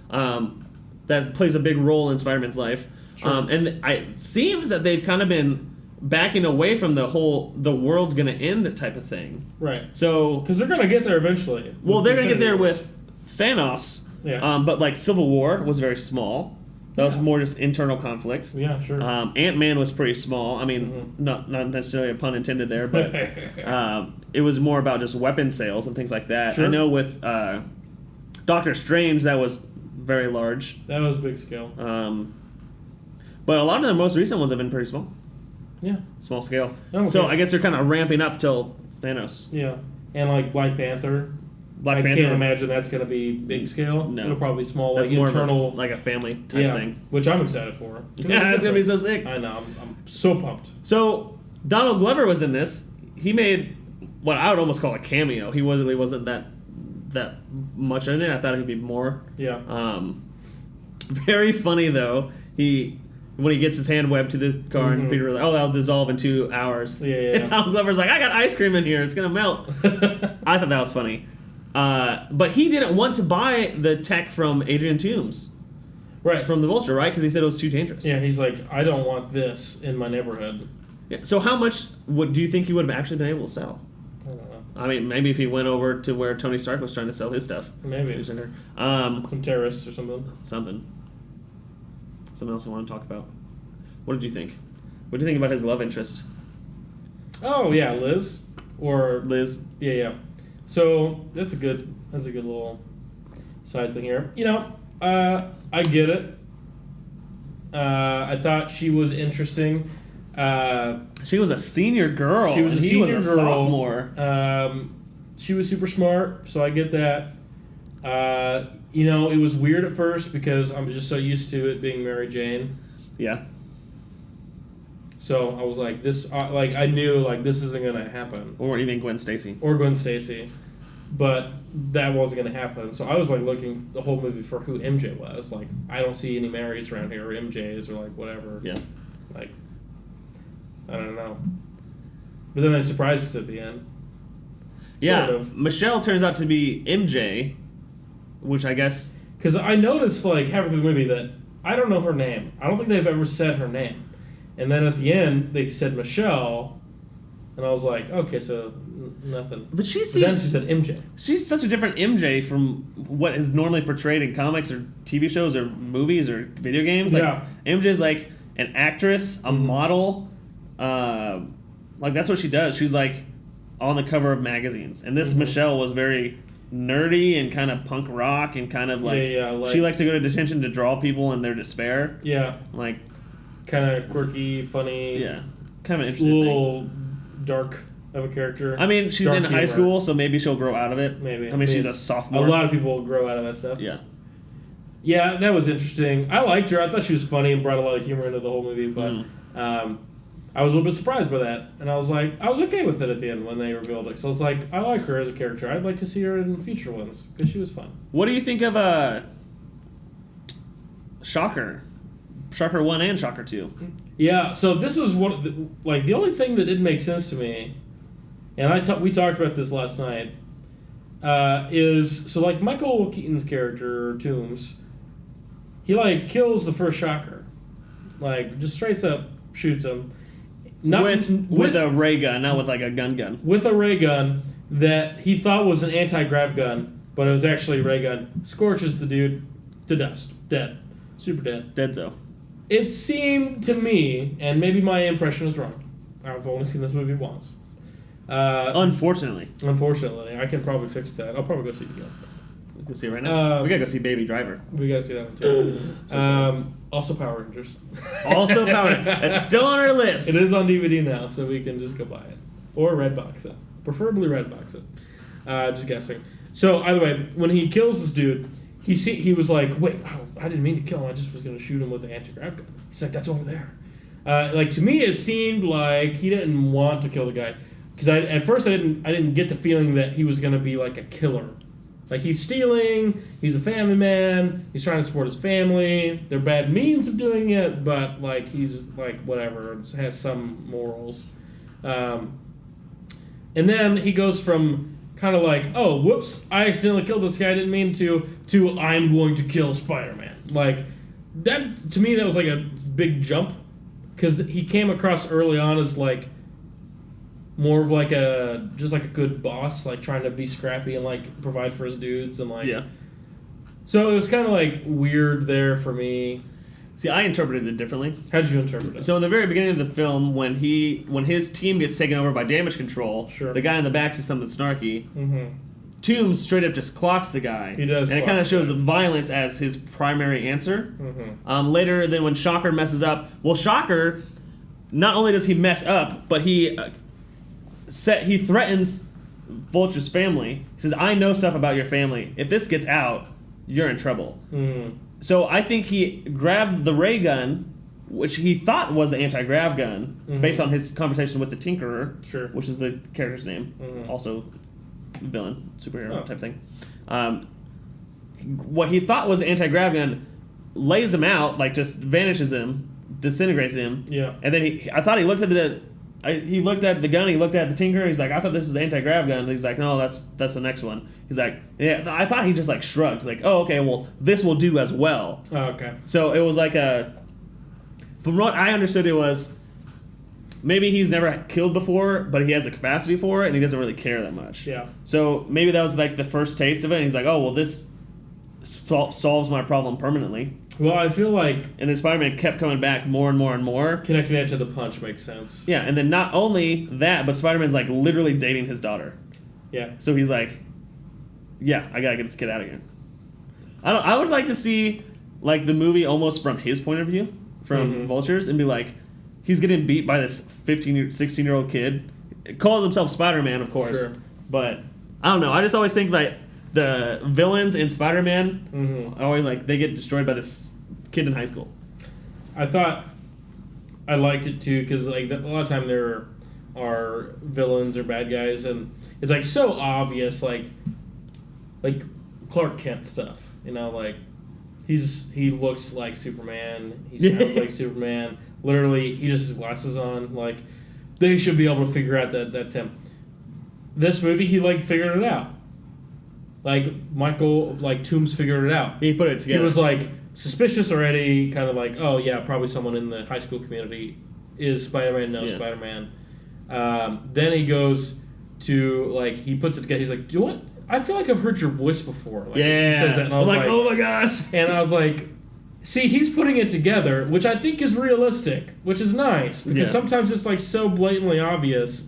that plays a big role in Spider-Man's life. Sure. And it seems that they've kind of been backing away from the whole the world's going to end type of thing. Right. So, Because they're going to get there eventually. well, they're going to get there Infinity with Thanos. Yeah. But like Civil War was very small. That was more just internal conflict. Yeah, sure. Ant-Man was pretty small. I mean, not necessarily a pun intended there, but it was more about just weapon sales and things like that. Sure. I know with Doctor Strange, that was very large. That was big scale. But a lot of the most recent ones have been pretty small. Yeah. Small scale. Okay. So I guess they're kind of ramping up till Thanos. Yeah. And like Black Panther. Black I Panther. can't imagine that's going to be big scale. No. It'll probably be small, That's like more internal. of a, like a family type thing. Which I'm excited for. Yeah, it's going to be so sick. I know. I'm so pumped. So Donald Glover was in this. He made what I would almost call a cameo. He wasn't that much in it. I thought he'd be more. Yeah. Very funny though. When he gets his hand webbed to the car and Peter was like, "Oh, that'll dissolve in 2 hours." Yeah. And Donald Glover's like, "I got ice cream in here. It's gonna melt." I thought that was funny. But he didn't want to buy the tech from Adrian Toomes. Right. From the Vulture, right? Because he said it was too dangerous. Yeah, he's like, I don't want this in my neighborhood. Yeah, so how much do you think he would have actually been able to sell? I don't know. I mean, maybe if he went over to where Tony Stark was trying to sell his stuff. Maybe. Some terrorists or something. Something else I want to talk about. What did you think? What do you think about his love interest? Oh, yeah, Liz. Or Liz? Yeah. So that's a good little side thing here. I get it. I thought she was interesting. She was a senior girl. She was a and he senior was a girl. sophomore. She was super smart, so I get that. It was weird at first because I'm just so used to it being Mary Jane. Yeah. So I was like, this, I knew this isn't gonna happen. Or even Gwen Stacy. Or Gwen Stacy, but that wasn't gonna happen. So I was looking the whole movie for who MJ was. Like, I don't see any Marys around here, or MJs, or whatever. Yeah. I don't know. But then they surprised us at the end. Yeah. Sort of. Michelle turns out to be MJ, which I guess. Because I noticed halfway through the movie that I don't know her name. I don't think they've ever said her name. And then at the end, they said Michelle, and I was like, okay, so nothing. But she But then she said MJ. She's such a different MJ from what is normally portrayed in comics or TV shows or movies or video games. MJ's like an actress, a model. That's what she does. She's on the cover of magazines. And this Michelle was very nerdy and kind of punk rock and kind of she likes to go to detention to draw people in their despair. Yeah. Kind of quirky, funny. Yeah. Kind of interesting. A little dark of a character. I mean, she's dark in high humor. school, so maybe she'll grow out of it. Maybe. I mean, she's a sophomore. A lot of people grow out of that stuff. Yeah. Yeah, that was interesting. I liked her. I thought she was funny and brought a lot of humor into the whole movie, but I was a little bit surprised by that. And I was okay with it at the end when they revealed it. So I was like, I like her as a character. I'd like to see her in future ones because she was fun. What do you think of Shocker? Shocker 1 and Shocker 2. Yeah, so this is the only thing that didn't make sense to me, and we talked about this last night, is Michael Keaton's character, Toomes, he kills the first Shocker. Just straight up shoots him. Not with a ray gun, not with a gun. With a ray gun that he thought was an anti-grav gun, but it was actually a ray gun. Scorches the dude to dust. Dead. Super dead. Deadzo. It seemed to me, and maybe my impression is wrong. I've only seen this movie once. Unfortunately. I can probably fix that. I'll probably go see it again. Go see it right now. We gotta go see Baby Driver. We gotta see that one too. Also Power Rangers. Also Power Rangers. That's still on our list. It is on DVD now, so we can just go buy it. Or Redbox it. Preferably Redbox it. Just guessing. So, either way, when he kills this dude, he was like, wait, I didn't mean to kill him. I just was going to shoot him with the anti-grav gun. He's like, that's over there. To me, it seemed like he didn't want to kill the guy. Because at first I didn't get the feeling that he was going to be like a killer. Like, he's stealing, he's a family man, he's trying to support his family. They're bad means of doing it, but, like, he's, like, whatever, has some morals. And then he goes from kind of like, oh, whoops, I accidentally killed this guy, I didn't mean to I'm going to kill Spider-Man. Like, that, to me, that was like a big jump. Because he came across early on as, like, more of like a good boss, like trying to be scrappy and like provide for his dudes and like. Yeah. So it was kind of like weird there for me. See, I interpreted it differently. How did you interpret it? So in the very beginning of the film, when his team gets taken over by damage control, sure. The guy in the back says something snarky. Mm-hmm. Tombs straight up just clocks the guy. He does, and it kind of shows violence as his primary answer. Mm-hmm. Later, then when Shocker messes up, well, Shocker, not only does he mess up, but he threatens Vulture's family. He says, I know stuff about your family. If this gets out, you're in trouble. Mm. So I think he grabbed the ray gun, which he thought was the anti-grav gun, based on his conversation with the Tinkerer, sure. which is the character's name, also villain, superhero type thing. What he thought was the anti-grav gun lays him out, like just vanishes him, disintegrates him. Yeah. And then I thought he looked at he looked at the gun, he looked at the Tinkerer, he's like, I thought this was the anti-grav gun. And he's like, no, that's the next one. He's like, yeah, I thought he just like shrugged, like, oh, okay, well, this will do as well. Oh, okay. So it was like from what I understood, it was maybe he's never killed before, but he has the capacity for it, and he doesn't really care that much. Yeah. So maybe that was like the first taste of it, and he's like, oh, well, this solves my problem permanently. Well, I feel like... And then Spider-Man kept coming back more and more and more. Connecting that to the punch makes sense. Yeah, and then not only that, but Spider-Man's like literally dating his daughter. Yeah. So he's like, yeah, I gotta get this kid out of here. I would like to see like the movie almost from his point of view, from Vulture's, and be like, he's getting beat by this 16-year-old kid. It calls himself Spider-Man, of course. Sure. But I don't know. I just always think like the villains in Spider-Man are always like they get destroyed by this kid in high school. I thought I liked it too because like a lot of time there are villains or bad guys and it's like so obvious like Clark Kent stuff, you know, like he looks like Superman, he sounds like Superman. Literally, he just has glasses on. Like they should be able to figure out that that's him. This movie, he like figured it out. Like Michael, like Toombs figured it out. He put it together. He was like suspicious already, kind of like, oh yeah, probably someone in the high school community is Spider-Man, knows Spider-Man. Then he goes to like he puts it together. He's like, do what? I feel like I've heard your voice before. Like, he says that, and I was like, oh my gosh. And I was like, see, he's putting it together, which I think is realistic, which is nice because sometimes it's like so blatantly obvious,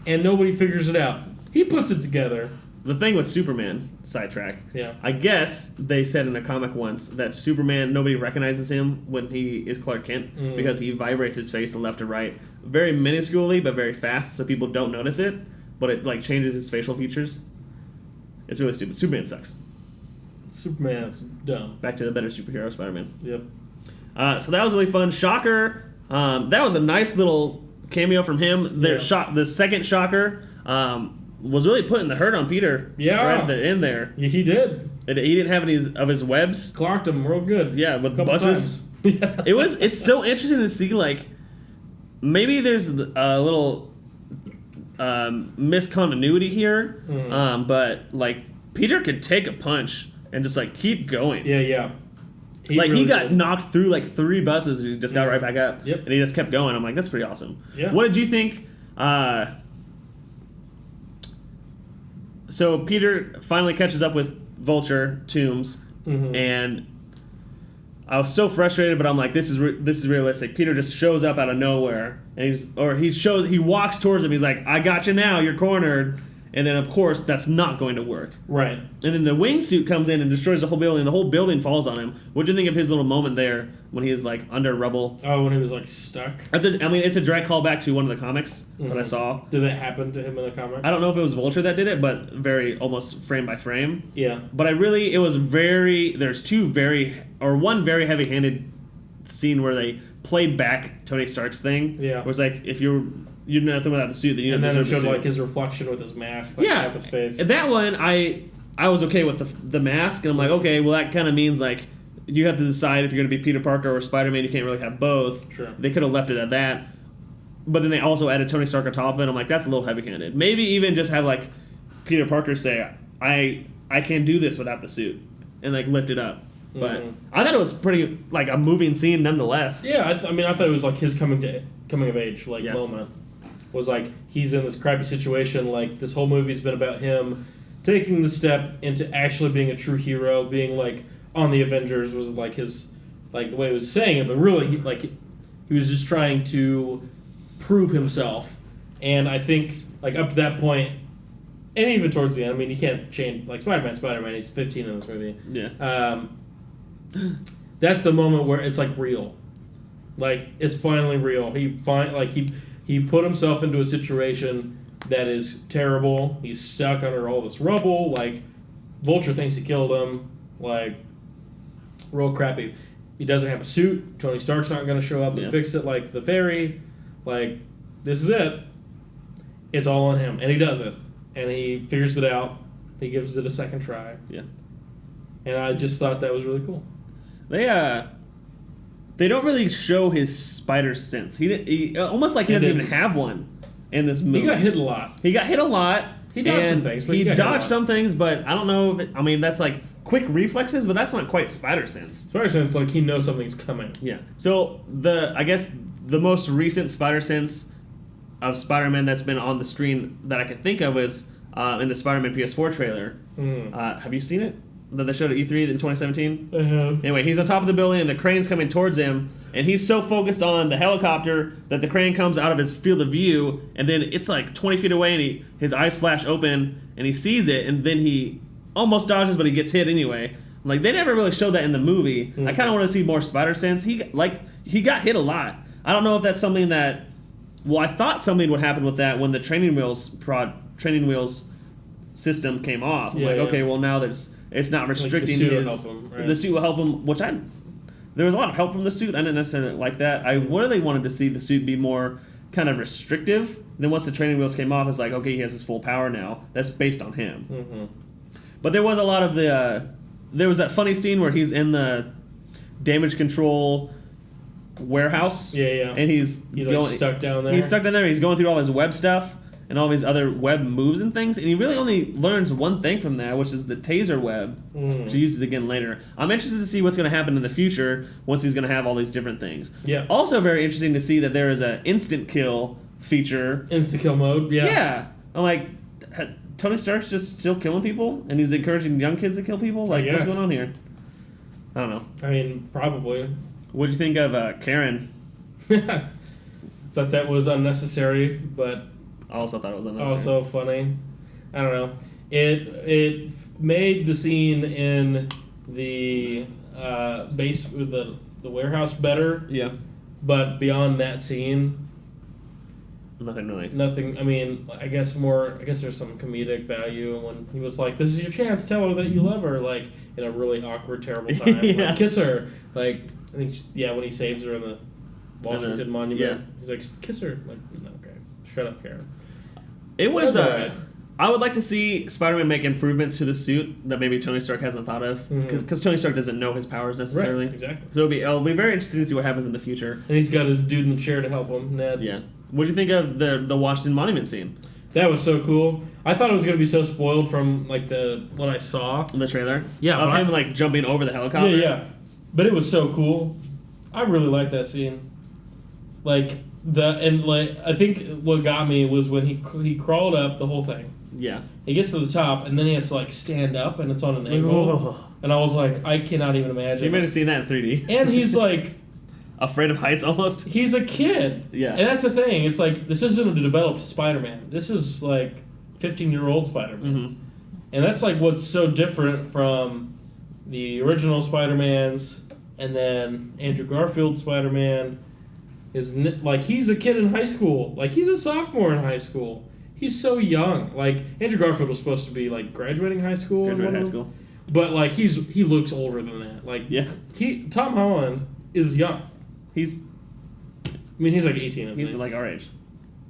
and nobody figures it out. He puts it together. The thing with Superman, sidetrack. Yeah. I guess they said in a comic once that Superman, nobody recognizes him when he is Clark Kent because he vibrates his face left to right very minusculely but very fast, so people don't notice it. But it like changes his facial features. It's really stupid. Superman sucks. Superman's dumb. Back to the better superhero, Spider-Man. Yep. So that was really fun. Shocker. That was a nice little cameo from him. The second Shocker. Was really putting the hurt on Peter right at the end there. Yeah, he did. He didn't have any of his webs. Clocked him real good. Yeah, with buses. It's so interesting to see, like, maybe there's a little miscontinuity here, but, like, Peter could take a punch and just, like, keep going. Yeah. He got knocked through, like, 3 buses and he just got right back up. Yep. And he just kept going. I'm like, that's pretty awesome. Yeah. What did you think... So Peter finally catches up with Vulture, Tombs, and I was so frustrated, but I'm like, this is realistic. Peter just shows up out of nowhere, and he walks towards him. He's like, I got you now, you're cornered, And then, of course, that's not going to work. Right. And then the wingsuit comes in and destroys the whole building, and the whole building falls on him. What do you think of his little moment there when he is, like, under rubble? Oh, when he was, like, stuck? It's a direct callback to one of the comics that I saw. Did that happen to him in the comic? I don't know if it was Vulture that did it, but very, almost frame by frame. Yeah. But there's one very heavy-handed scene where they played back Tony Stark's thing. Yeah. Where it's like, if you're nothing without the suit, then you and then it showed the suit. like his reflection with his mask, like off his face. That one I was okay with the mask, and I'm like, okay, well that kind of means like you have to decide if you're going to be Peter Parker or Spider-Man. You can't really have both. Sure. They could have left it at that, but then they also added Tony Stark on top of it. I'm like, that's a little heavy-handed. Maybe even just have like Peter Parker say, I can't do this without the suit, and like lift it up. But I thought it was pretty like a moving scene nonetheless. Yeah, I thought it was like his coming of age moment. Was like he's in this crappy situation. Like this whole movie's been about him taking the step into actually being a true hero, being like on the Avengers was like his like the way he was saying it, but really he was just trying to prove himself. And I think like up to that point, and even towards the end, I mean, you can't change like Spider-Man. He's 15 in this movie. Yeah. That's the moment where it's like real, like it's finally real. He put himself into a situation that is terrible. He's stuck under all this rubble. Like Vulture thinks he killed him. Like real crappy. He doesn't have a suit. Tony Stark's not going to show up and fix it like the fairy. Like this is it. It's all on him, and he does it, and he figures it out. He gives it a second try. Yeah. And I just thought that was really cool. They don't really show his spider sense. He almost like he doesn't even have one in this movie. He got hit a lot. He dodged some things. But he dodged some things, but I don't know. That's like quick reflexes, but that's not quite spider sense. Spider sense, like he knows something's coming. Yeah. So I guess the most recent spider sense of Spider-Man that's been on the screen that I can think of is in the Spider-Man PS4 trailer. Have you seen it? That they showed at E3 in 2017? I have. Anyway, he's on top of the building and the crane's coming towards him, and he's so focused on the helicopter that the crane comes out of his field of view, and then it's like 20 feet away, and his eyes flash open, and he sees it, and then he almost dodges, but he gets hit anyway. Like, they never really showed that in the movie. I kind of want to see more spider sense. He got hit a lot. I don't know if that's something that... Well, I thought something would happen with that when the training wheels system came off. I'm okay, well, now it's not restricting the suit will help him, right? The suit will help him, there was a lot of help from the suit. I didn't necessarily like that. I really wanted to see the suit be more kind of restrictive. Then once the training wheels came off, it's like, okay, he has his full power now. That's based on him. Mm-hmm. But there was a lot of there was that funny scene where he's in the damage control warehouse. Yeah. And he's stuck down there. He's stuck down there. He's going through all his web stuff and all his other web moves and things, and he really only learns one thing from that, which is the taser web, which he uses again later. I'm interested to see what's going to happen in the future once he's going to have all these different things. Yeah. Also very interesting to see that there is an instant kill feature. Instant kill mode, yeah. Yeah. I'm like, Tony Stark's just still killing people, and he's encouraging young kids to kill people? Like, what's going on here? I don't know. I mean, probably. What do you think of Karen? Thought that was unnecessary, but... I also thought it was unnecessary. Also funny. I don't know. It made the scene in the base with the warehouse better. Yeah. But beyond that scene, nothing really. Nothing. I mean, I guess there's some comedic value when he was like, "This is your chance. Tell her that you love her." Like in a really awkward, terrible time. Yeah. Like, kiss her. Like I think when he saves her in the Washington Monument, yeah. He's like, "Kiss her." Like, no, okay, shut up, Karen. It was I would like to see Spider-Man make improvements to the suit that maybe Tony Stark hasn't thought of, because Tony Stark doesn't know his powers necessarily. Right, exactly. So it'll be very interesting to see what happens in the future. And he's got his dude in the chair to help him, Ned. Yeah. What do you think of the Washington Monument scene? That was so cool. I thought it was going to be so spoiled from like what I saw in the trailer. Yeah, of him like jumping over the helicopter. Yeah. But it was so cool. I really liked that scene. I think what got me was when he crawled up the whole thing. Yeah. He gets to the top and then he has to like stand up and it's on an angle. And I was like, I cannot even imagine. You might have seen that in 3D. And he's like afraid of heights almost. He's a kid. Yeah. And that's the thing. It's like this isn't a developed Spider-Man. This is like 15-year-old Spider-Man. Mm-hmm. And that's like what's so different from the original Spider-Mans and then Andrew Garfield Spider-Man is like he's a kid in high school. Like he's a sophomore in high school. He's so young. Like Andrew Garfield was supposed to be like graduating high school. But like he looks older than that. Like Tom Holland is young. He's like 18. He's like our age.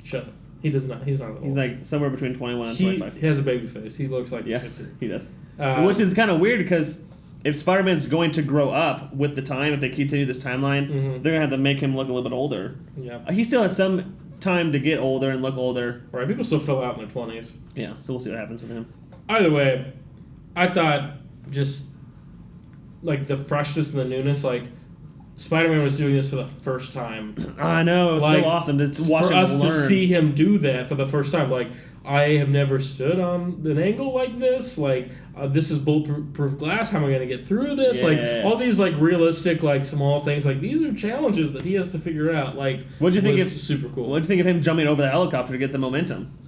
Shut up. He does not. He's not old. He's like somewhere between 21 and 25. He has a baby face. He looks like he's 15. He does. Which is kind of weird because if Spider-Man's going to grow up with the time, if they continue this timeline, they're going to have to make him look a little bit older. Yeah. He still has some time to get older and look older. Right. People still fill out in their 20s. Yeah. So we'll see what happens with him. Either way, I thought just like the freshness and the newness, like Spider-Man was doing this for the first time. I know, it's so awesome to watch for him us learn. to see him do that for the first time. Like, I have never stood on an angle like this. Like, this is bulletproof glass. How am I going to get through this? Yeah. Like, all these like realistic, like small things. Like, these are challenges that he has to figure out. Like, what'd you think of super cool? What'd you think of him jumping over the helicopter to get the momentum?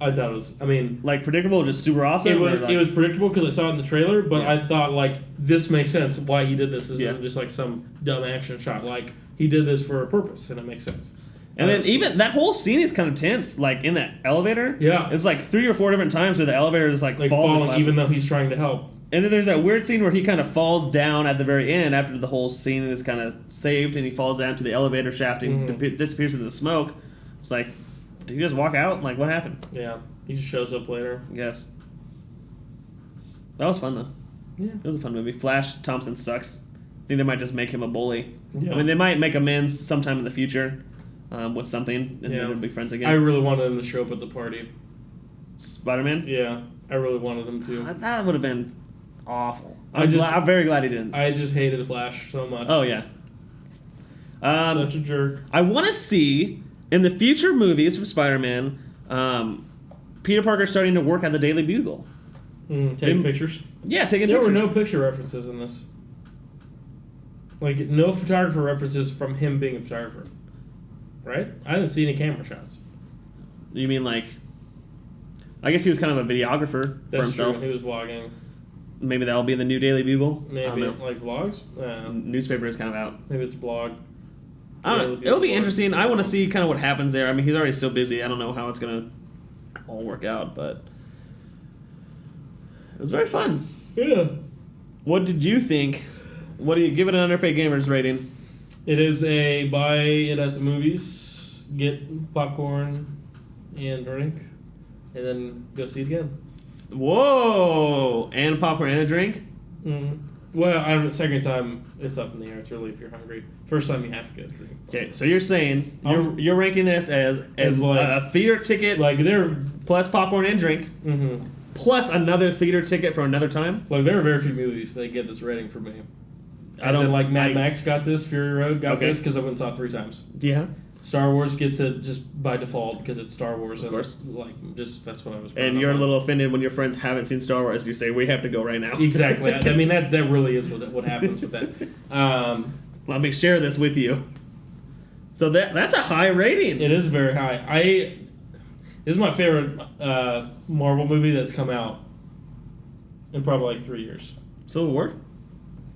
I thought it was. I mean, like predictable, just super awesome. It was predictable because I saw it in the trailer, but I thought like this makes sense why he did this. This isn't just like some dumb action shot. Like he did this for a purpose, and it makes sense. And then even that whole scene is kind of tense. Like in that elevator, it's like 3 or 4 different times where the elevator is like falling, even though he's trying to help. And then there's that weird scene where he kind of falls down at the very end after the whole scene is kind of saved, and he falls down to the elevator shaft and disappears into the smoke. It's like, did he just walk out? Like, what happened? Yeah, he just shows up later. I guess. That was fun, though. Yeah. It was a fun movie. Flash Thompson sucks. I think they might just make him a bully. Yeah. I mean, they might make amends sometime in the future with something, and then they'll be friends again. I really wanted him to show up at the party. Spider-Man? Yeah, I really wanted him to. That would have been awful. I'm very glad he didn't. I just hated Flash so much. Oh, yeah. Such a jerk. I want to see, in the future movies for Spider-Man, Peter Parker starting to work at the Daily Bugle. Taking pictures? Yeah, taking pictures. There were no picture references in this. Like, no photographer references from him being a photographer. Right? I didn't see any camera shots. You mean like... I guess he was kind of a videographer for himself. True. He was vlogging. Maybe that'll be the new Daily Bugle. Maybe, like vlogs? Newspaper is kind of out. Maybe it's blog. I don't know. It'll be interesting. I want to see kind of what happens there. I mean, he's already so busy. I don't know how it's going to all work out, but... It was very fun. Yeah. What did you think? What do you give it an Underpaid Gamers rating? It is a buy it at the movies, get popcorn and drink, and then go see it again. Whoa! And popcorn and a drink? Well, second time, it's up in the air. It's really if you're hungry. First time, you have to get a drink. Okay, so you're saying you're ranking this as like, a theater ticket, like they're plus popcorn and drink, plus another theater ticket for another time. Like there are very few movies that get this rating from me. Mad Max got this, Fury Road got this because I went and saw it 3 times. Yeah. Star Wars gets it just by default because it's Star Wars. Of course. That's what I was. And you're a little offended when your friends haven't seen Star Wars. You say we have to go right now. Exactly. I mean that really is what happens with that. Let me share this with you. So that's a high rating. It is very high. This is my favorite Marvel movie that's come out in probably like 3 years. Civil War?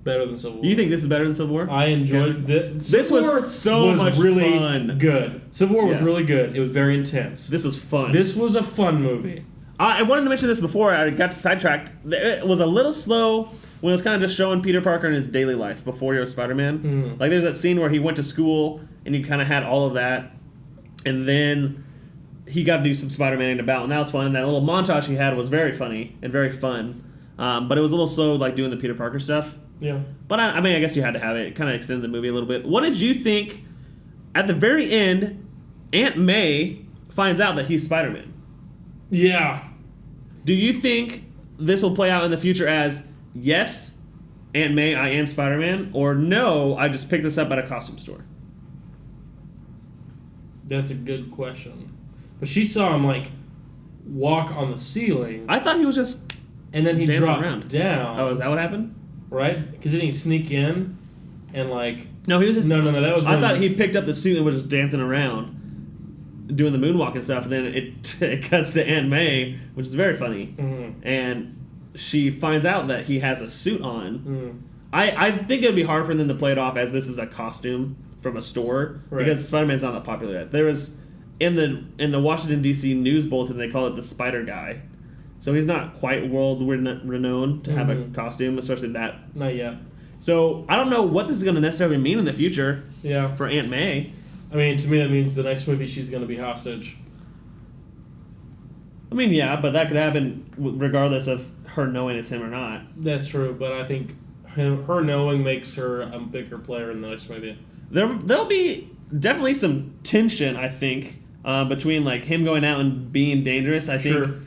Better than Civil War. You think this is better than Civil War? I enjoyed this. This was so much really fun. Good. Civil War was really good. It was very intense. This was fun. This was a fun movie. I wanted to mention this before I got sidetracked. It was a little slow when it was kind of just showing Peter Parker in his daily life before he was Spider-Man. Like there's that scene where he went to school and you kind of had all of that, and then he got to do some Spider-Man about, and that was fun. And that little montage he had was very funny and very fun. But it was a little slow, like doing the Peter Parker stuff. Yeah. But I mean, I guess you had to have it. It kind of extended the movie a little bit. What did you think at the very end? Aunt May finds out that he's Spider-Man. Yeah. Do you think this will play out in the future as, yes, Aunt May, I am Spider-Man, or no, I just picked this up at a costume store? That's a good question. But she saw him, like, walk on the ceiling. I thought he was just and then he dropped around. Down. Oh, is that what happened? Right? Because didn't he sneak in and, like... No, he was just... No, that was... I thought he picked up the suit and was just dancing around. doing the moonwalk and stuff, and then it cuts to Aunt May, which is very funny, and she finds out that he has a suit on. I think it would be hard for them to play it off as this is a costume from a store, because Spider-Man's not that popular yet. There was in the Washington D.C. news bulletin, they call it the Spider Guy, so he's not quite world renowned to have a costume, especially that. Not yet. So I don't know what this is going to necessarily mean in the future. For Aunt May. I mean, to me, that means the next movie she's going to be hostage. I mean, yeah, but that could happen regardless of her knowing it's him or not. That's true, but I think her knowing makes her a bigger player in the next movie. There'll be definitely some tension, I think, between like him going out and being dangerous. I think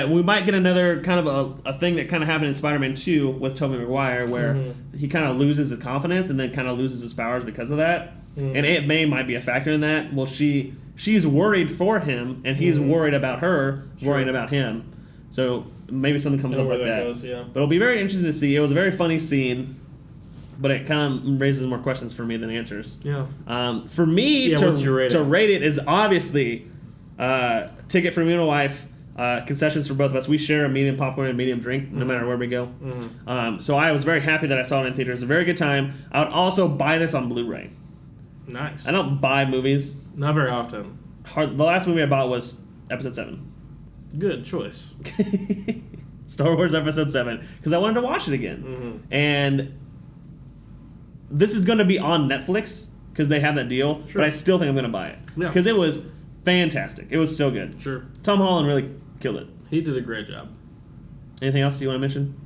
we might get another kind of a thing that kind of happened in Spider-Man 2 with Tobey Maguire, where he kind of loses his confidence and then kind of loses his powers because of that. And Aunt May might be a factor in that. Well, she's worried for him, and he's worried about her, worrying about him. So maybe something comes up like that. Goes, yeah. But it'll be very interesting to see. It was a very funny scene, but it kind of raises more questions for me than answers. Yeah. For me, to rate it is obviously ticket for me and my wife, concessions for both of us. We share a medium popcorn and a medium drink no matter where we go. So I was very happy that I saw it in theaters. It was a very good time. I would also buy this on Blu-ray. Nice. I don't buy movies. Not very often. The last movie I bought was Episode 7. Good choice. Star Wars Episode 7. Because I wanted to watch it again. And this is going to be on Netflix because they have that deal. But I still think I'm going to buy it. Because it was fantastic. It was so good. Sure. Tom Holland really killed it. He did a great job. Anything else you want to mention?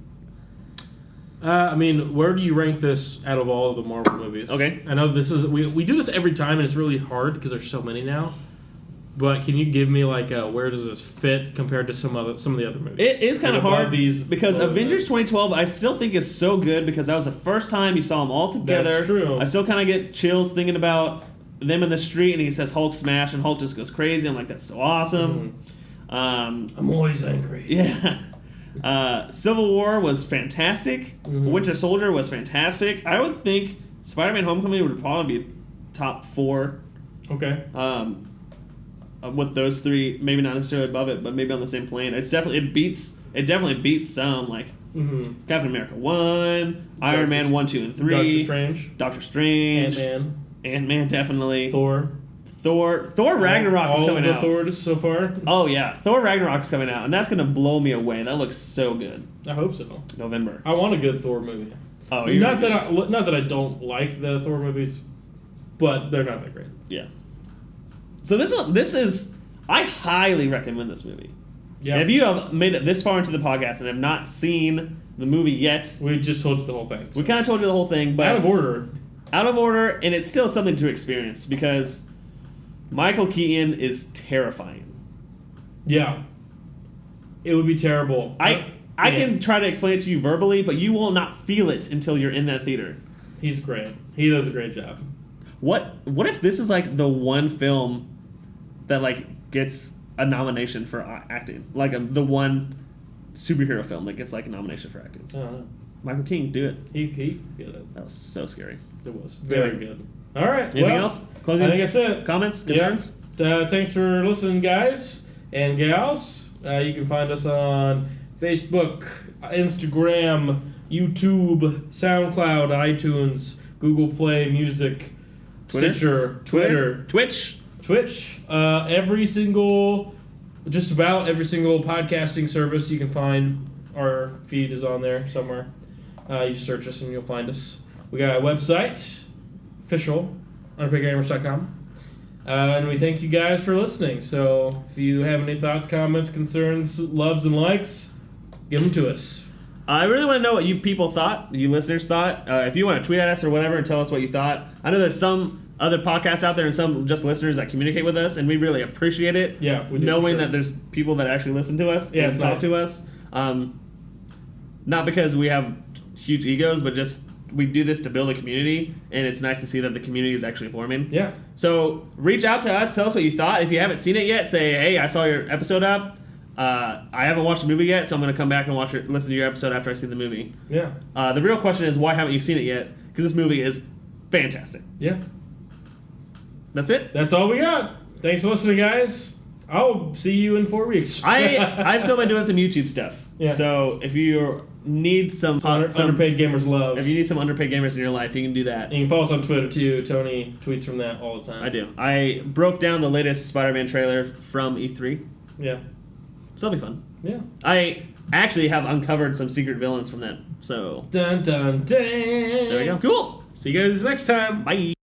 I mean, where do you rank this out of all of the Marvel movies? Okay. I know this is we do this every time, and it's really hard because there's so many now. But can you give me like where does this fit compared to some of the other movies? It is kind of hard because Avengers 2012 I still think is so good because that was the first time you saw them all together. That's true. I still kind of get chills thinking about them in the street, and he says Hulk smash, and Hulk just goes crazy. I'm like, that's so awesome. I'm always angry. Yeah. Civil War was fantastic. Winter Soldier was fantastic. I would think Spider-Man Homecoming would probably be top 4. Okay. With those three, maybe not necessarily above it, but maybe on the same plane. It definitely beats some like Captain America 1, Iron Man 1, 2, and 3, Doctor Strange, Ant-Man definitely, Thor Ragnarok is coming out. All the Thor so far? Oh, yeah. Thor Ragnarok is coming out, and that's going to blow me away. That looks so good. I hope so. November. I want a good Thor movie. Oh, not that I don't like the Thor movies, but they're not that great. Yeah. So this is... I highly recommend this movie. Yeah. And if you have made it this far into the podcast and have not seen the movie yet... We just told you the whole thing. So. We kind of told you the whole thing, but... Out of order. Out of order, and it's still something to experience, because... Michael Keaton is terrifying. Yeah. It would be terrible. I can try to explain it to you verbally, but you will not feel it until you're in that theater. He's great. He does a great job. What if this is like the one film that like gets a nomination for acting? Like the one superhero film that gets like a nomination for acting. I don't know. Michael Keaton, do it. He could get it. That was so scary. It was. Very good. All right. Anything else? Closing? I think that's it. Comments? Concerns? Yeah. Thanks for listening, guys and gals. You can find us on Facebook, Instagram, YouTube, SoundCloud, iTunes, Google Play Music, Stitcher, Twitter, Twitch. Just about every single podcasting service you can find. Our feed is on there somewhere. You just search us and you'll find us. We got a website. Official, underpaidgamerspodcast.com. And we thank you guys for listening. So if you have any thoughts, comments, concerns, loves, and likes, give them to us. I really want to know what you people thought, you listeners thought. If you want to tweet at us or whatever and tell us what you thought. I know there's some other podcasts out there and some just listeners that communicate with us, and we really appreciate it. Yeah, we do. Knowing that there's people that actually listen to us and talk to us. Not because we have huge egos, but just... We do this to build a community, and it's nice to see that the community is actually forming. Yeah. So reach out to us. Tell us what you thought. If you haven't seen it yet, say, hey, I saw your episode up. I haven't watched the movie yet, so I'm going to come back and listen to your episode after I see the movie. Yeah. The real question is, why haven't you seen it yet? Because this movie is fantastic. Yeah. That's it. That's all we got. Thanks for listening, guys. I'll see you in 4 weeks. I've still been doing some YouTube stuff. Yeah. So if you need some Underpaid Gamers love. If you need some underpaid gamers in your life, you can do that. And you can follow us on Twitter too. Tony tweets from that all the time. I do. I broke down the latest Spider-Man trailer from E3. Yeah. So it'll be fun. Yeah. I actually have uncovered some secret villains from that. So Dun dun dun. there we go. Cool. See you guys next time. Bye.